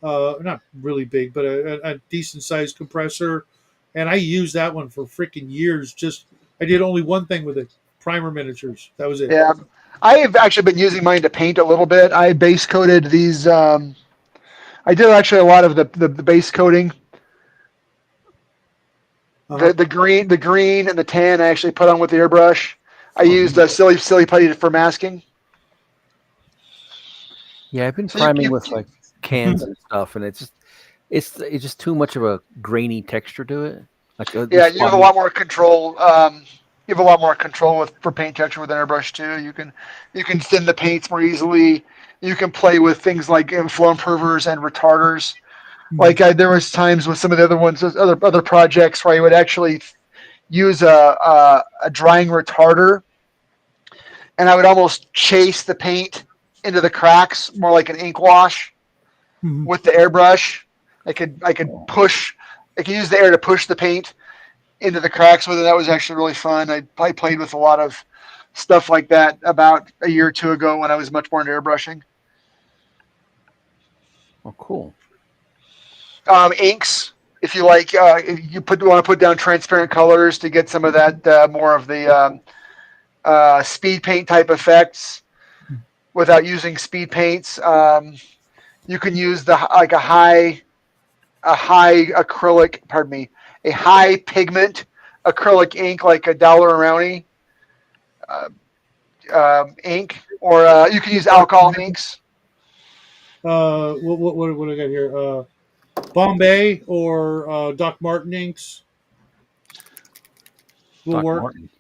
not really big, but a decent sized compressor, and I used that one for freaking years. Just I did only one thing with it: primer miniatures. That was it. Yeah, I have actually been using mine to paint a little bit. I base coated these. I did actually a lot of the base coating. Uh-huh. The green and the tan I actually put on with the airbrush. I used silly putty for masking. Yeah, I've been So priming with like cans and stuff, and it's just too much of a grainy texture to it. Like yeah, you have a lot more control. You have a lot more control for paint texture with an airbrush too. You can thin the paints more easily. You can play with things like flow improvers and retarders. Like there was times with some of the other ones, other projects where I would actually use a drying retarder, and I would almost chase the paint into the cracks, more like an ink wash with the airbrush. I could push. I could use the air to push the paint into the cracks with it. That was actually really fun. I played with a lot of stuff like that about a year or two ago when I was much more into airbrushing. Oh, cool. Inks, if you like, if you want to put down transparent colors to get some of that more of the speed paint type effects without using speed paints. You can use a high acrylic, pardon me, a high pigment acrylic ink like a Dollar Around ink, or you can use alcohol inks. What I got here? Bombay or Doc Martin inks will Doc work. Martens.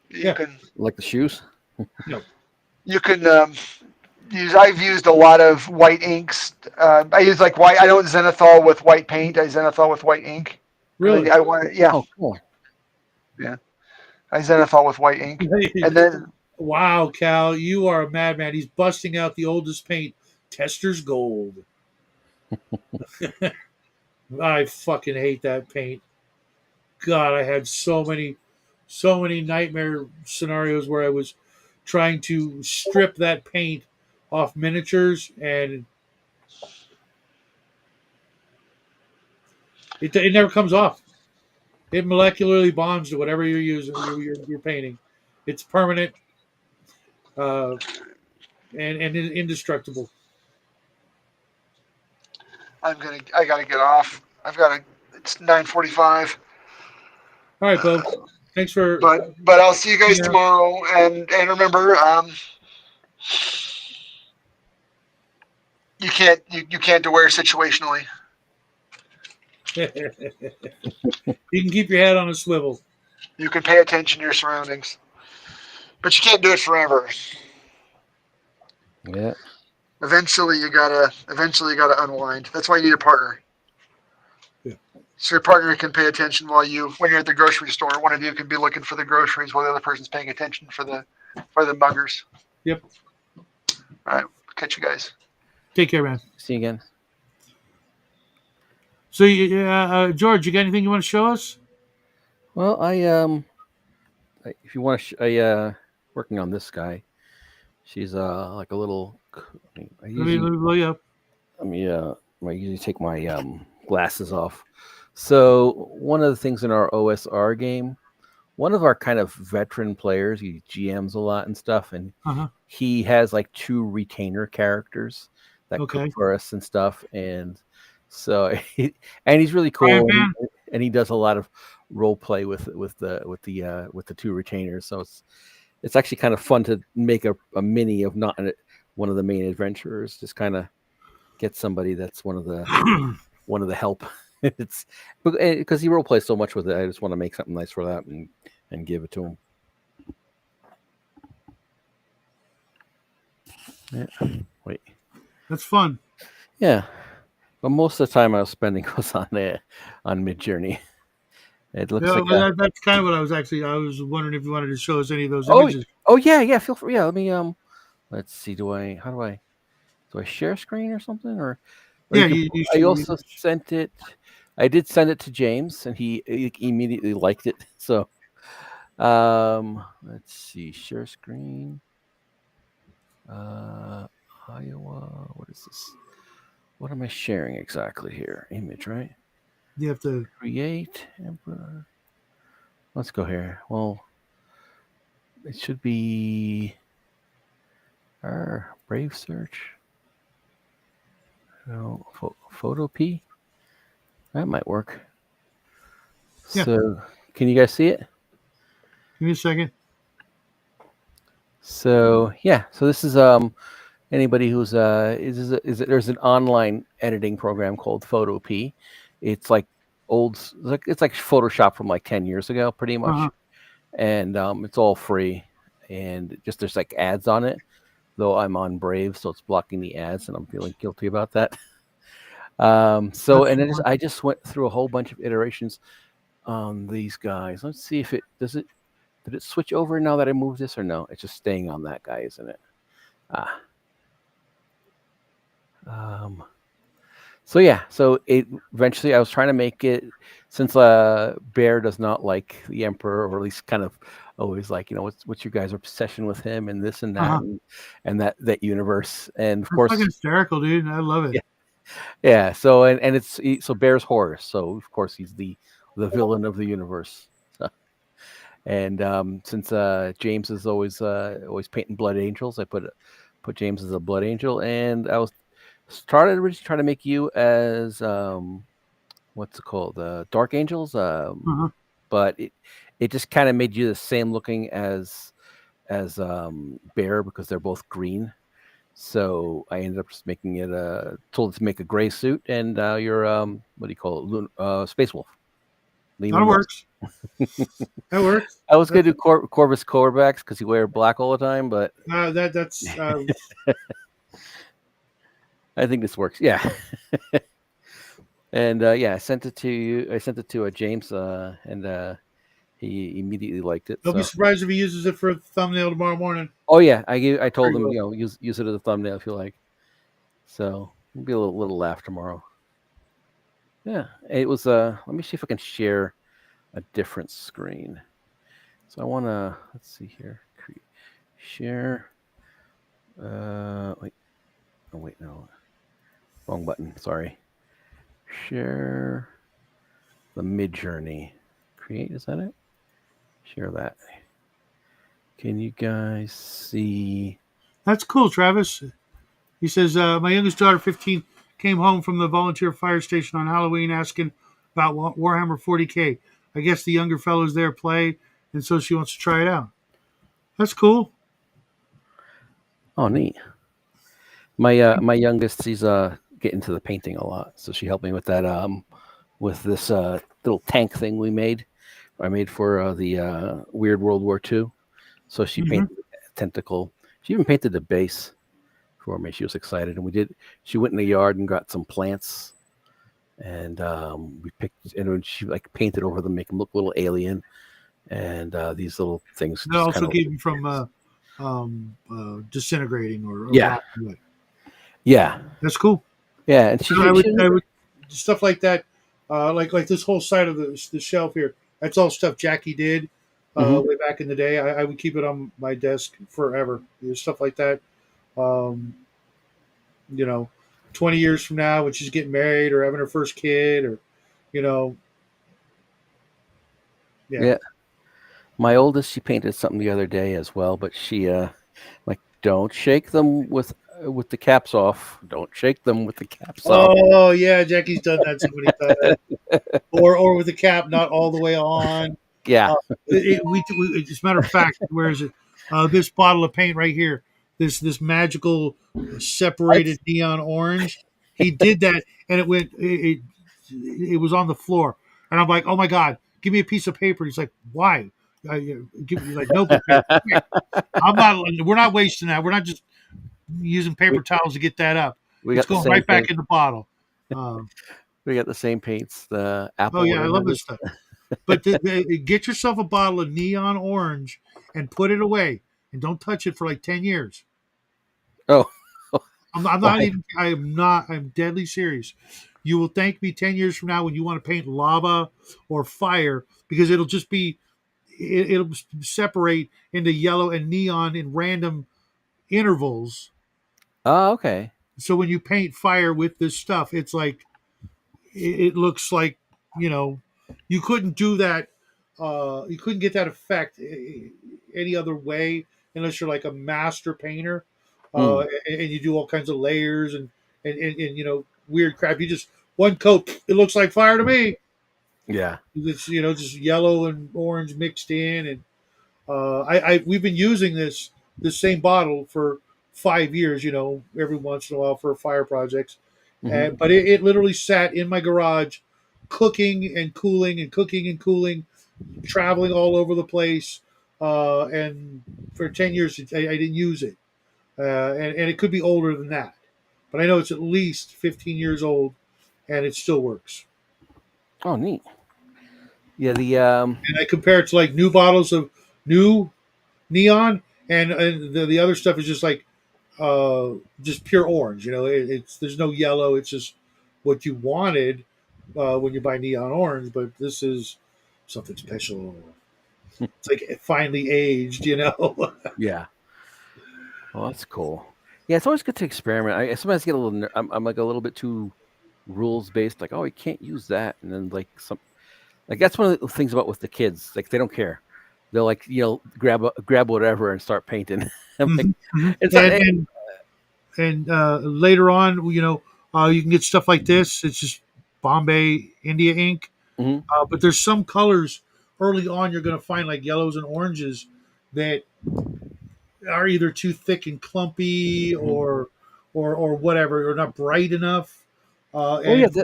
You can Like the shoes. No. you can use. I've used a lot of white inks. I use like white. I don't zenithal with white paint. I zenithal with white ink. Really? Yeah. Oh, cool. Yeah. I zenithal with white ink, and then Wow, Cal, you are a madman. He's busting out the oldest paint, Tester's Gold. I fucking hate that paint. God, I had so many nightmare scenarios where I was trying to strip that paint off miniatures, and it never comes off. It molecularly bonds to whatever you're using, you're painting. It's permanent, uh, and indestructible. I gotta get off. It's 9:45. All right, Bo. Thanks for But I'll see you guys yeah. tomorrow. And remember, you can't wear situationally. You can keep your head on a swivel. You can pay attention to your surroundings, but you can't do it forever. Yeah. Eventually, you gotta unwind. That's why you need a partner. Yeah. So your partner can pay attention when you're at the grocery store. One of you can be looking for the groceries while the other person's paying attention for the muggers. Yep. All right, catch you guys. Take care, man. See you again. So, George, you got anything you want to show us? Well, if you want to, working on this guy. She's like a little. I Let usually, me blow you up. I usually take my glasses off. So one of the things in our OSR game, one of our kind of veteran players, he GMs a lot and stuff, and Uh-huh. he has like 2 retainer characters that Okay. cook for us and stuff, and so and he's really Frying cool, pan? and he does a lot of role play with the 2 retainers. So it's actually kind of fun to make a mini of not one of the main adventurers, just kind of get somebody that's one of the help. It's because he role plays so much with it. I just want to make something nice for that and give it to him. Yeah. Wait. That's fun. Yeah, but most of the time I was spending was on Midjourney. It looks like that's kind of what I was wondering if you wanted to show us any of those oh images. yeah, feel free. Yeah, let me let's see. Do I share screen or something or Yeah, I also sent it. I did send it to James, and he immediately liked it. So, let's see, share screen. Iowa. What is this? What am I sharing exactly here? Image, right? You have to Create. Emperor. Let's go here. Well, it should be our Brave search. No, photo P. That might work. Yeah. So, can you guys see it? give me a second. So yeah, so this is anybody who's there's an online editing program called Photo P. It's like it's like Photoshop from like 10 years ago, pretty much, Uh-huh. and it's all free, and just there's like ads on it. Though I'm on Brave, so it's blocking the ads, and I'm feeling guilty about that. So and I just went through a whole bunch of iterations on these guys. Let's see if did it switch over now that I moved this or no? It's just staying on that guy, isn't it? So yeah, so it eventually I was trying to make it since Bear does not like the Emperor, or at least kind of always like, what's your guys' obsession with him and this and that Uh-huh. and that universe, and of That's course fucking hysterical, dude. I love it. yeah. So and it's so Bear's Horus, so of course he's the villain of the universe. And since James is always painting blood angels, I put James as a blood angel, and I was started originally trying to make you as what's it called, dark angels, Uh-huh. but it just kind of made you the same looking as Bear because they're both green. So I ended up just making it told it to make a gray suit, and you're what do you call it, Space Wolf. That works. That works. I was going to do Corvus Corvax because he wear black all the time, but That's I think this works. Yeah. And yeah, I sent it to you. I sent it to James, and he immediately liked it. Don't be surprised if he uses it for a thumbnail tomorrow morning. Oh yeah, I told Very him, well. use it as a thumbnail if you like. So it'll be a little laugh tomorrow. Yeah, it was. Let me see if I can share a different screen. So I want to let's see here. Share. Wait. Oh wait, no. Wrong button. Sorry. Share the mid journey. Create. Is that it? Share that. Can you guys see? That's cool, Travis. He says, my youngest daughter, 15, came home from the volunteer fire station on Halloween asking about Warhammer 40K. I guess the younger fellows there play, and so she wants to try it out. That's cool. Oh, neat. My youngest, she's getting to the painting a lot, so she helped me with that with this little tank thing we made. I made for the Weird World War II. So she painted the tentacle. She even painted the base for me. She was excited, and we did. She went in the yard and got some plants, and we picked. And she like painted over them, make them look a little alien, and these little things. That also keep them from disintegrating or Yeah. rotting away. Yeah, That's cool. yeah, and she. I would stuff like that, like this whole side of the shelf here. That's all stuff Jackie did way back in the day. I would keep it on my desk forever. Stuff like that. Um, 20 years from now when she's getting married or having her first kid, or Yeah. My oldest, she painted something the other day as well, but she like, don't shake them with the caps off. Don't shake them with the caps off. Oh yeah, Jackie's done that so many times. or with the cap not all the way on. Yeah. As a matter of fact, where is it? This bottle of paint right here. This magical separated neon orange. He did that, and it was on the floor, and I'm like, oh my god, give me a piece of paper. He's like, why? Give me like notebook paper. I'm not. We're not wasting that. We're not just using paper towels to get that up. It's going right back in the bottle. We got the same paints. The apple. Oh yeah, I love this stuff. But get yourself a bottle of neon orange and put it away, and don't touch it for like 10 years. Oh, I'm not even. I am not. I'm deadly serious. You will thank me 10 years from now when you want to paint lava or fire, because it'll just be. It'll separate into yellow and neon in random intervals. Oh, okay. So when you paint fire with this stuff, it's like it looks like you couldn't do that. You couldn't get that effect any other way unless you're like a master painter, and you do all kinds of layers and weird crap. You just one coat, it looks like fire to me. Yeah. It's just yellow and orange mixed in, and we've been using this same bottle for 5 years. Every once in a while for fire projects, but it literally sat in my garage, cooking and cooling and cooking and cooling, traveling all over the place, and for 10 years I didn't use it, and it could be older than that, but I know it's at least 15 years old, and it still works. Oh, neat. Yeah, and I compare it to like new bottles of new neon, and the other stuff is just pure orange. It's there's no yellow. It's just what you wanted when you buy neon orange. But this is something special. It's like it finally aged. Yeah. Well, that's cool. Yeah, it's always good to experiment. I sometimes get a little. I'm like a little bit too rules based. Like, oh, you can't use that, and then like that's one of the things about with the kids. Like, they don't care. They'll like grab whatever and start painting. And later on, you can get stuff like this. It's just Bombay India ink. But there's some colors early on you're going to find, like yellows and oranges, that are either too thick and clumpy or whatever, or not bright enough. And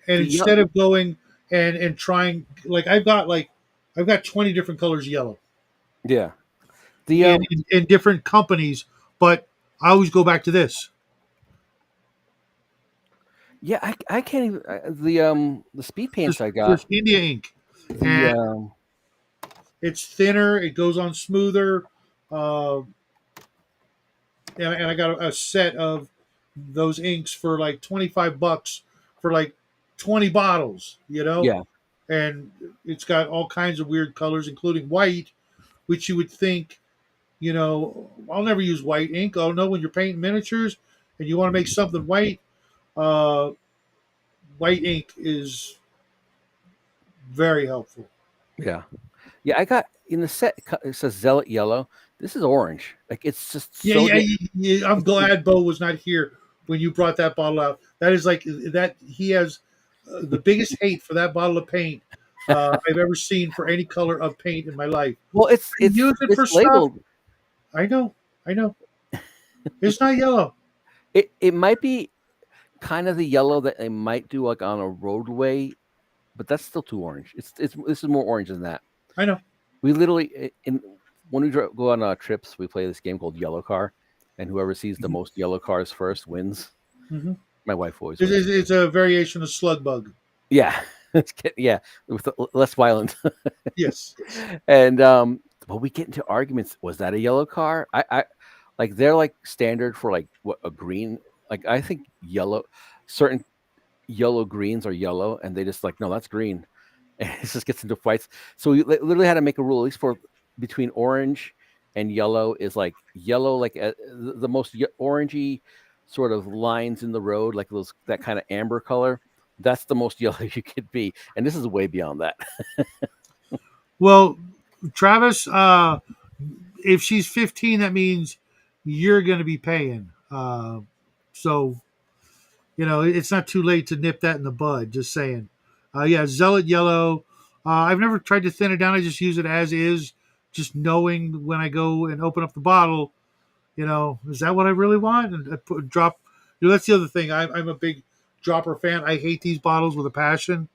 instead of going and trying, like I've got 20 different colors of yellow. Yeah. In different companies, but I always go back to this. Yeah, I can't even the speed paints I got. There's India ink. It's thinner. It goes on smoother. And I got a set of those inks for like $25 for like 20 bottles. Yeah. And it's got all kinds of weird colors, including white, which you would think I'll never use white ink. I'll know when you're painting miniatures and you want to make something white. Uh, White ink is very helpful. Yeah. Yeah, I got in the set. It says Zealot Yellow. This is orange. Like it's just Yeah, so. yeah, yeah. I'm glad Bo was not here when you brought that bottle out. That is like that. He has the biggest hate for that bottle of paint I've ever seen for any color of paint in my life. Well, it's I it's use it it's for stuff. labeled. I know, I know. It's not yellow. It might be kind of the yellow that they might do like on a roadway, but that's still too orange. It's this is more orange than that. I know. We literally in when we go on trips, we play this game called Yellow Car, and whoever sees the most yellow cars first wins. Hmm. My wife always It's, wins. it's, it's a variation of slug bug. Yeah, yeah, with less violent. Yes, yes. And but we get into arguments. Was that a yellow car? I like they're like standard for like what a green. Like I think yellow, certain yellow greens are yellow, and they just like no, that's green, and it just gets into fights. So we literally had to make a rule, at least for between orange and yellow is like yellow, like the most orangey sort of lines in the road, like those that kind of amber color. That's the most yellow you could be, and this is way beyond that. Well, Travis, if she's 15, that means you're going to be paying. So it's not too late to nip that in the bud. Just saying. Yeah, Zealot Yellow. I've never tried to thin it down. I just use it as is, just knowing when I go and open up the bottle. Is that what I really want? And I drop. That's the other thing. I'm a big dropper fan. I hate these bottles with a passion.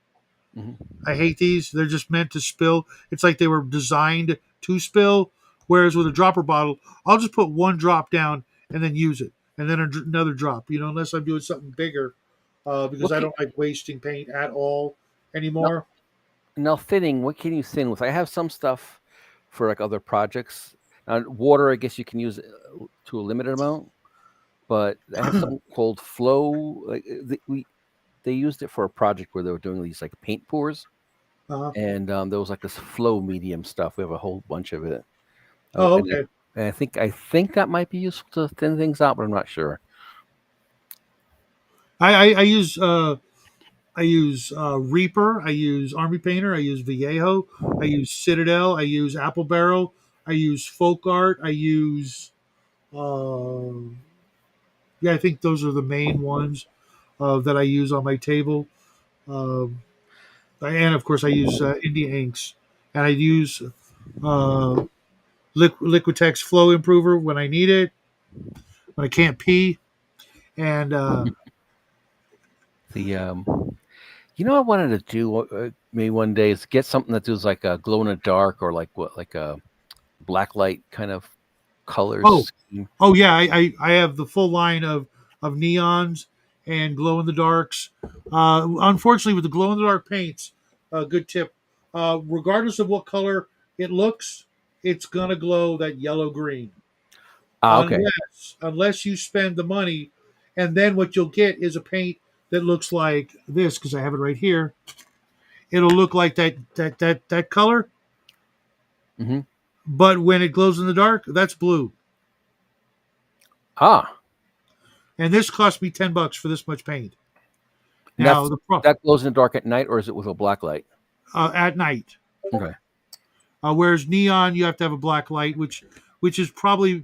Mhm. I hate these. They're just meant to spill. It's like they were designed to spill. Whereas with a dropper bottle, I'll just put one drop down and then use it, and then another drop. Unless I'm doing something bigger, because What I can, don't like wasting paint at all now, anymore. now thinning? What can you thin with? I have some stuff for like other projects. Water, I guess you can use to a limited amount, but I have something called Flow. Like they used it for a project where they were doing these like paint pours, Uh, and there was like this Flow medium stuff. We have a whole bunch of it, oh, and okay. I think that might be useful to thin things out, but I'm not sure. I use Reaper. I use Army Painter. I use Vallejo. I use Citadel. I use Apple Barrel. I use Folk Art. I use uh, yeah. I think those are the main ones that I use on my table. Um, and of course, I use India inks, and I use uh, Liquitex Flow Improver when I need it, when I can't pee, and The what I wanted to do maybe one day is get something that does like a glow in the dark or like what like a black light kind of oh, colors scheme. oh yeah, I have the full line of neons and glow in the darks. Unfortunately, with the glow in the dark paints, good tip. Regardless of what color it looks, it's gonna glow that yellow green. Ah, okay. Unless you spend the money, and then what you'll get is a paint that looks like this because I have it right here. It'll look like that color, Hmm. but when it glows in the dark, that's blue. Ah, And this cost me $10 for this much paint. and Now the pro that glows in the dark at night, or is it with a black light? at night, Okay. whereas neon you have to have a black light, which is probably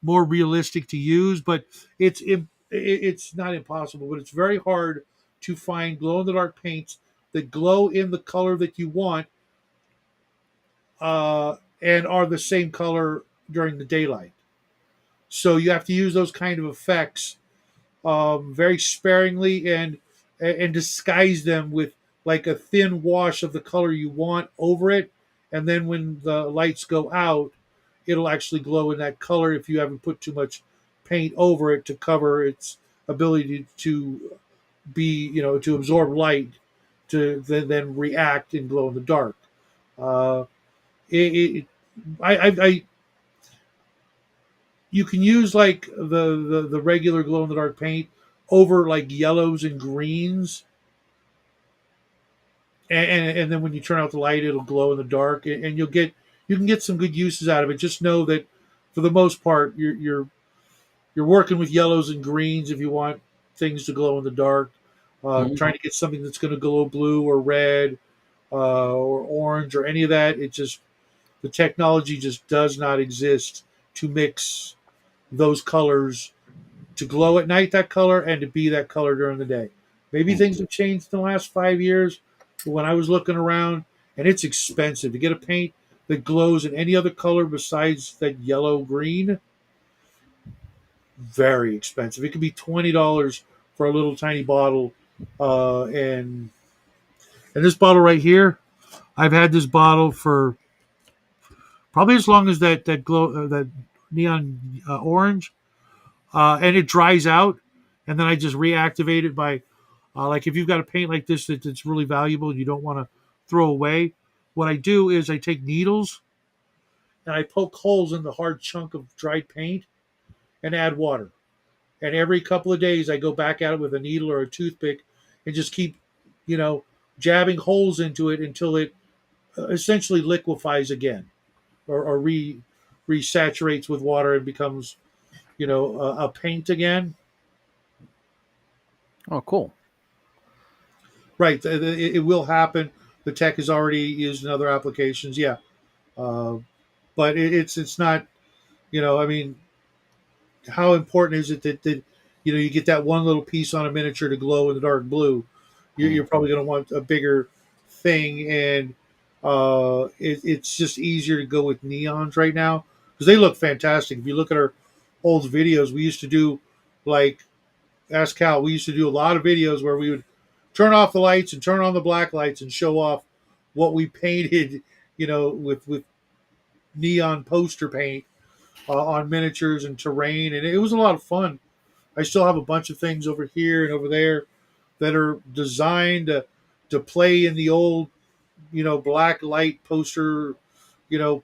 more realistic to use, but it's not impossible, but it's very hard to find glow in the dark paints that glow in the color that you want and are the same color during the daylight. So you have to use those kind of effects very sparingly and disguise them with like a thin wash of the color you want over it, and then when the lights go out, it'll actually glow in that color if you haven't put too much paint over it to cover its ability to be to absorb light to then react and glow in the dark. Uh, it, I You can use like the regular glow in the dark paint over like yellows and greens, and then when you turn out the light, it'll glow in the dark, and you can get some good uses out of it. Just know that for the most part, you're working with yellows and greens if you want things to glow in the dark. Mhm. Trying to get something that's going to glow blue or red or orange or any of that. It just the technology just does not exist to mix those colors to glow at night that color and to be that color during the day. Maybe Mm. things have changed in the last 5 years, but when I was looking around, and it's expensive to get a paint that glows in any other color besides that yellow green. Very expensive. It could be $20 for a little tiny bottle, and this bottle right here, I've had this bottle for probably as long as that neon orange, and it dries out, and then I just reactivate it by like if you've got a paint like this that's really valuable and you don't want to throw away. What I do is I take needles and I poke holes in the hard chunk of dried paint and add water. And every couple of days, I go back at it with a needle or a toothpick and just keep, you know, jabbing holes into it until it essentially liquefies again or resaturates with water and becomes, a paint again. Oh, cool. Right. It will happen. The tech is already used in other applications. Yeah. Uh, but it's not, I mean, how important is it that you get that one little piece on a miniature to glow in the dark blue? You're Mm. probably going to want a bigger thing, and it's just easier to go with neons right now because they look fantastic. If you look at our old videos, we used to do like ask Cal. We used to do a lot of videos where we would turn off the lights and turn on the black lights and show off what we painted, with neon poster paint on miniatures and terrain, and it was a lot of fun. I still have a bunch of things over here and over there that are designed to play in the old, black light poster,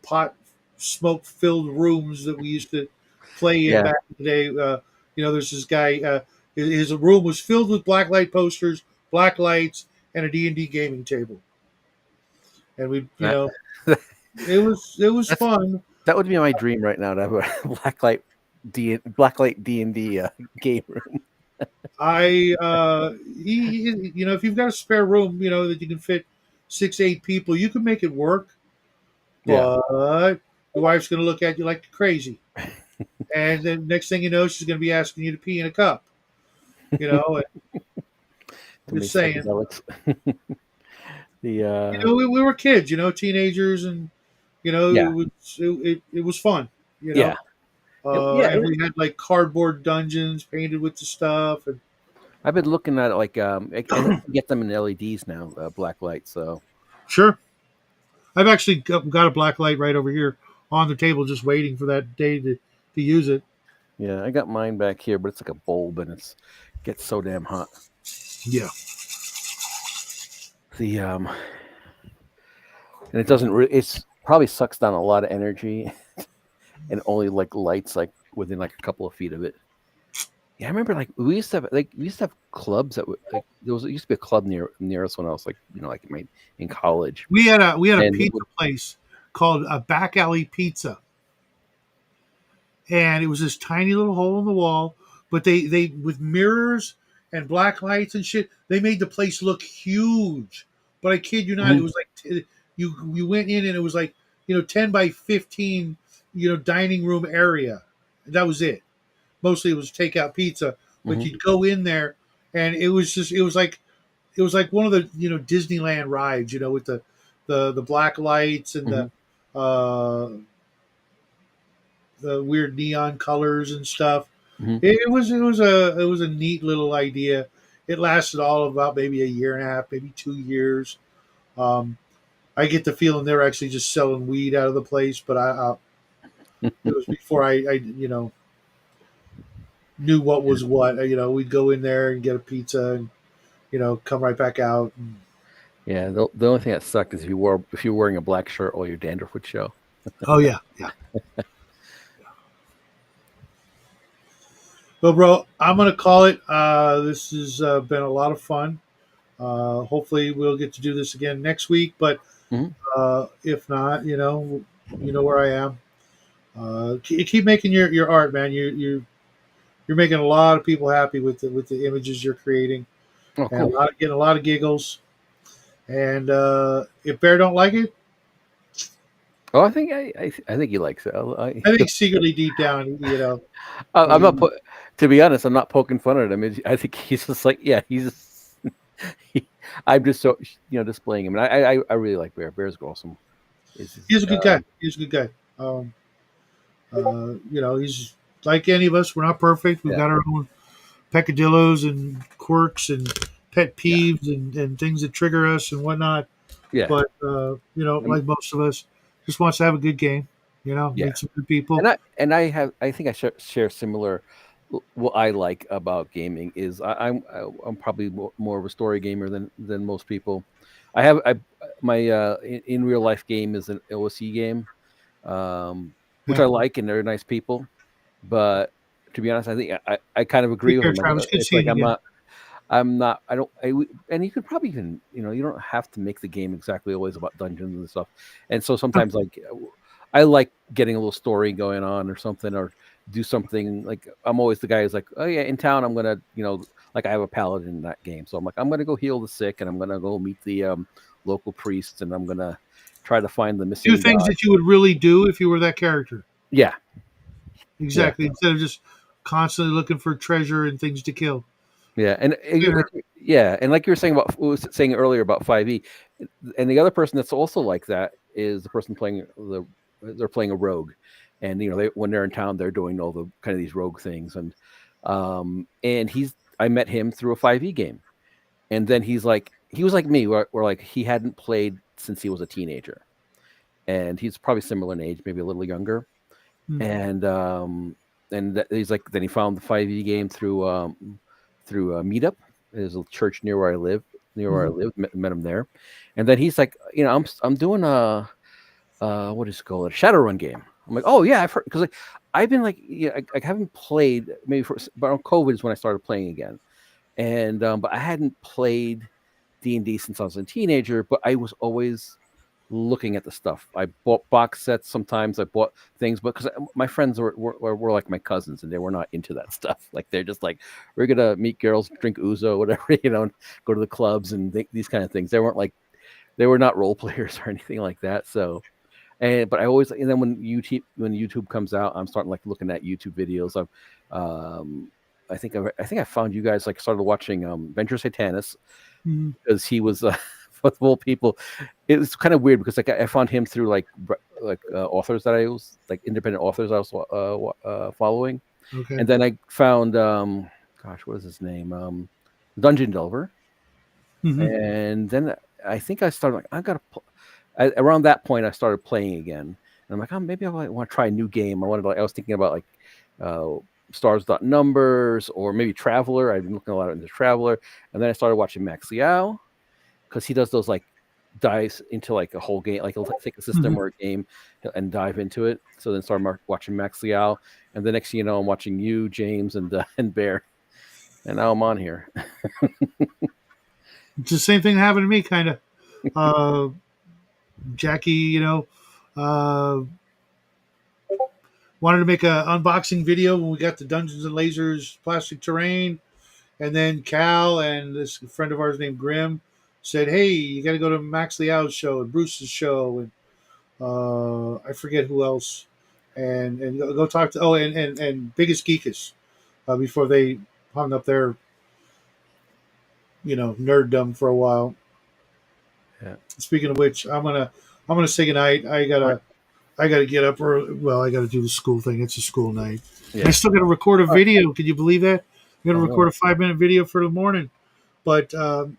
pot smoke filled rooms that we used to play in Yeah. back in the day. There's this guy. His room was filled with black light posters, black lights, and a D&D gaming table, and we, That, it was that's fun. that would be my dream right now to have a blacklight D&D game room. If you've got a spare room, that you can fit 6, 8 people, you can make it work. Yeah. But your wife's going to look at you like you're crazy, and then next thing you know, she's going to be asking you to pee in a cup. And Too I'm many just saying. psychedelics. The We were kids, teenagers, and it yeah. was it was fun, Yeah. Yeah. and we had like cardboard dungeons painted with the stuff, and I've been looking at it like I think you get them in LEDs now, black light. So sure. I've actually got a black light right over here on the table, just waiting for that day to use it. yeah, I got mine back here, but it's like a bulb and it gets so damn hot. Yeah. The and it doesn't really. It's probably sucks down a lot of energy and only like lights like within like a couple of feet of it. Yeah, I remember like we used to have clubs that used to be a club near us when I was like like in college. We had a And pizza place called a Back Alley Pizza, and it was this tiny little hole in the wall, but they with mirrors and black lights and shit, they made the place look huge. But I kid you not, it Mhm, was like you went in and it was like 10 by 15 dining room area. That was it. Mostly it was takeout pizza, but mhm, you'd go in there and it was like one of the Disneyland rides, with the black lights and mhm, uh, the weird neon colors and stuff. mhm. It was a neat little idea. It lasted all of about maybe a year and a half, maybe 2 years. Um, I get the feeling they're actually just selling weed out of the place, but it was before I knew what was what. We'd go in there and get a pizza and come right back out. Yeah, the only thing that sucked is if you were wearing a black shirt, all your dandruff would show. Oh yeah, yeah. Well, bro, I'm gonna call it. This has been a lot of fun. Hopefully, we'll get to do this again next week. But Mhm. if not, you know where I am. Keep making your art, man. You're making a lot of people happy with the images you're creating, Oh, and cool. getting a lot of giggles. And if Bear don't like it, Oh, I think he likes it. I think secretly deep down, I'm not. he, To be honest, I'm not poking fun at him. I think he's just like, yeah, he's. Just, he, I'm just so displaying him, and I really like Bear. Bear's awesome. he's a good guy. He's a good guy. He's like any of us. We're not perfect. We've Yeah, got our own peccadillos and quirks and pet yeah, peeves and things that trigger us and whatnot. yeah, But um, like most of us, just wants to have a good game. yeah. Meet some good people. I think I share similar. What I like about gaming is I'm probably more of a story gamer than most people. I my in real life game is an OSC game, which Yeah. I like, and they're nice people. But to be honest, I think I kind of agree Take with care, him. Like, Travis. Good it's like seeing you again. I'm not. I don't. And you could probably even. You don't have to make the game exactly always about dungeons and stuff. And so sometimes, like, I like getting a little story going on or something, or do something. Like, I'm always the guy who's like, oh yeah, in town, I'm gonna, like I have a paladin in that game, so I'm like, I'm gonna go heal the sick, and I'm gonna go meet the local priests, and I'm gonna try to find the Do missing things god. that you would really do if you were that character. Yeah, yeah. Exactly. Instead of just constantly looking for treasure and things to kill. Yeah, and Fair. like you were saying about was saying earlier about 5e, and the other person that's also like that is the person playing they're playing a rogue, and when they're in town they're doing all the kind of these rogue things, and I met him through a 5e game, and then he was like me, where like he hadn't played since he was a teenager, and he's probably similar in age, maybe a little younger, Hmm. and he's like then he found the 5e game through a meetup. There's a church near where I Hmm. live. Met him there, and then he's like, I'm doing a what is it called, a Shadowrun game. I'm like, oh yeah, I've heard, because like I've been like, yeah, I haven't played maybe but on COVID is when I started playing again, and but I hadn't played D&D since I was a teenager, but I was always looking at the stuff. I bought box sets sometimes. I bought things, but because my friends were like my cousins, and they were not into that stuff. Like they're just like, we're gonna meet girls, drink ouzo, whatever, and go to the clubs and these kind of things. They were not role players or anything like that. So, but I always, and then when YouTube comes out, I'm starting like looking at YouTube videos of. I think I found you guys, like, started watching Venture Satanis, Hmm. because he was of all people. It was kind of weird because like I found him through authors that I was like independent authors I was following, Okay. and then I found gosh, what is his name, Dungeon Delver, Hmm. and then I think I started like I got to. Around that point, I started playing again, and I'm like, oh, maybe I want to try a new game. I was thinking about like uh, Stars Dot Numbers, or maybe Traveler. I've been looking a lot into Traveler, and then I started watching Max Liao, because he does those like dives into like a whole game, like he'll take a Hmm. system or a game and dive into it. So then start watching Max Liao, and the next thing you know, I'm watching you, James, and and Bear, and now I'm on here. It's the same thing that happened to me, kind of. Uh, Jackie, uh, wanted to make an unboxing video when we got the Dungeons and Lasers plastic terrain, and then Cal and this friend of ours named Grim said, "Hey, you got to go to Max Liao's show and Bruce's show, and I forget who else, and go talk to and Biggest Geekus before they hung up their nerddom for a while." Yeah. Speaking of which, I'm gonna say goodnight. All right. I gotta get up early. Well, I gotta do the school thing. It's a school night. And I Yeah. still gotta record a All right. video. Can you believe that? I gotta Oh record no. a 5-minute video for the morning. But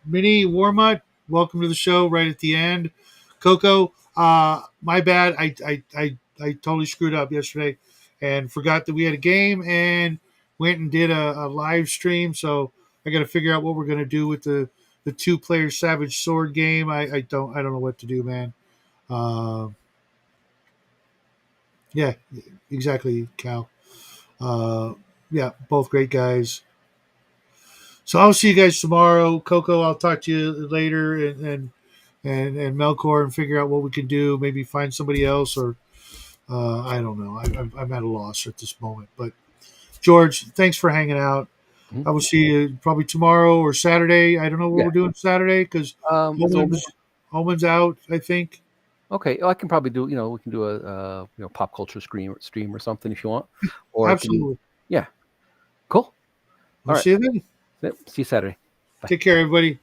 Minnie Warmut, welcome to the show right at the end. Coco, my bad. I totally screwed up yesterday and forgot that we had a game and went and did a live stream. So I got to figure out what we're gonna do with the 2-player Savage Sword game. I don't know what to do, man. Uh, yeah, exactly, Cal. Uh, yeah, both great guys. So I'll see you guys tomorrow. Coco, I'll talk to you later, and Melkor, and figure out what we can do. Maybe find somebody else, or I don't know. I'm at a loss at this moment. But George, thanks for hanging out. Mhm. I will see you probably tomorrow or Saturday. I don't know what Yeah. we're doing Saturday because Is Omen Holman's out, I think. okay? Well, I can probably do. We can do a pop culture stream or something if you want, or I can. Absolutely. Yeah. Cool. We'll All right. see you then. Yep, see you Saturday. Bye. Take care, everybody.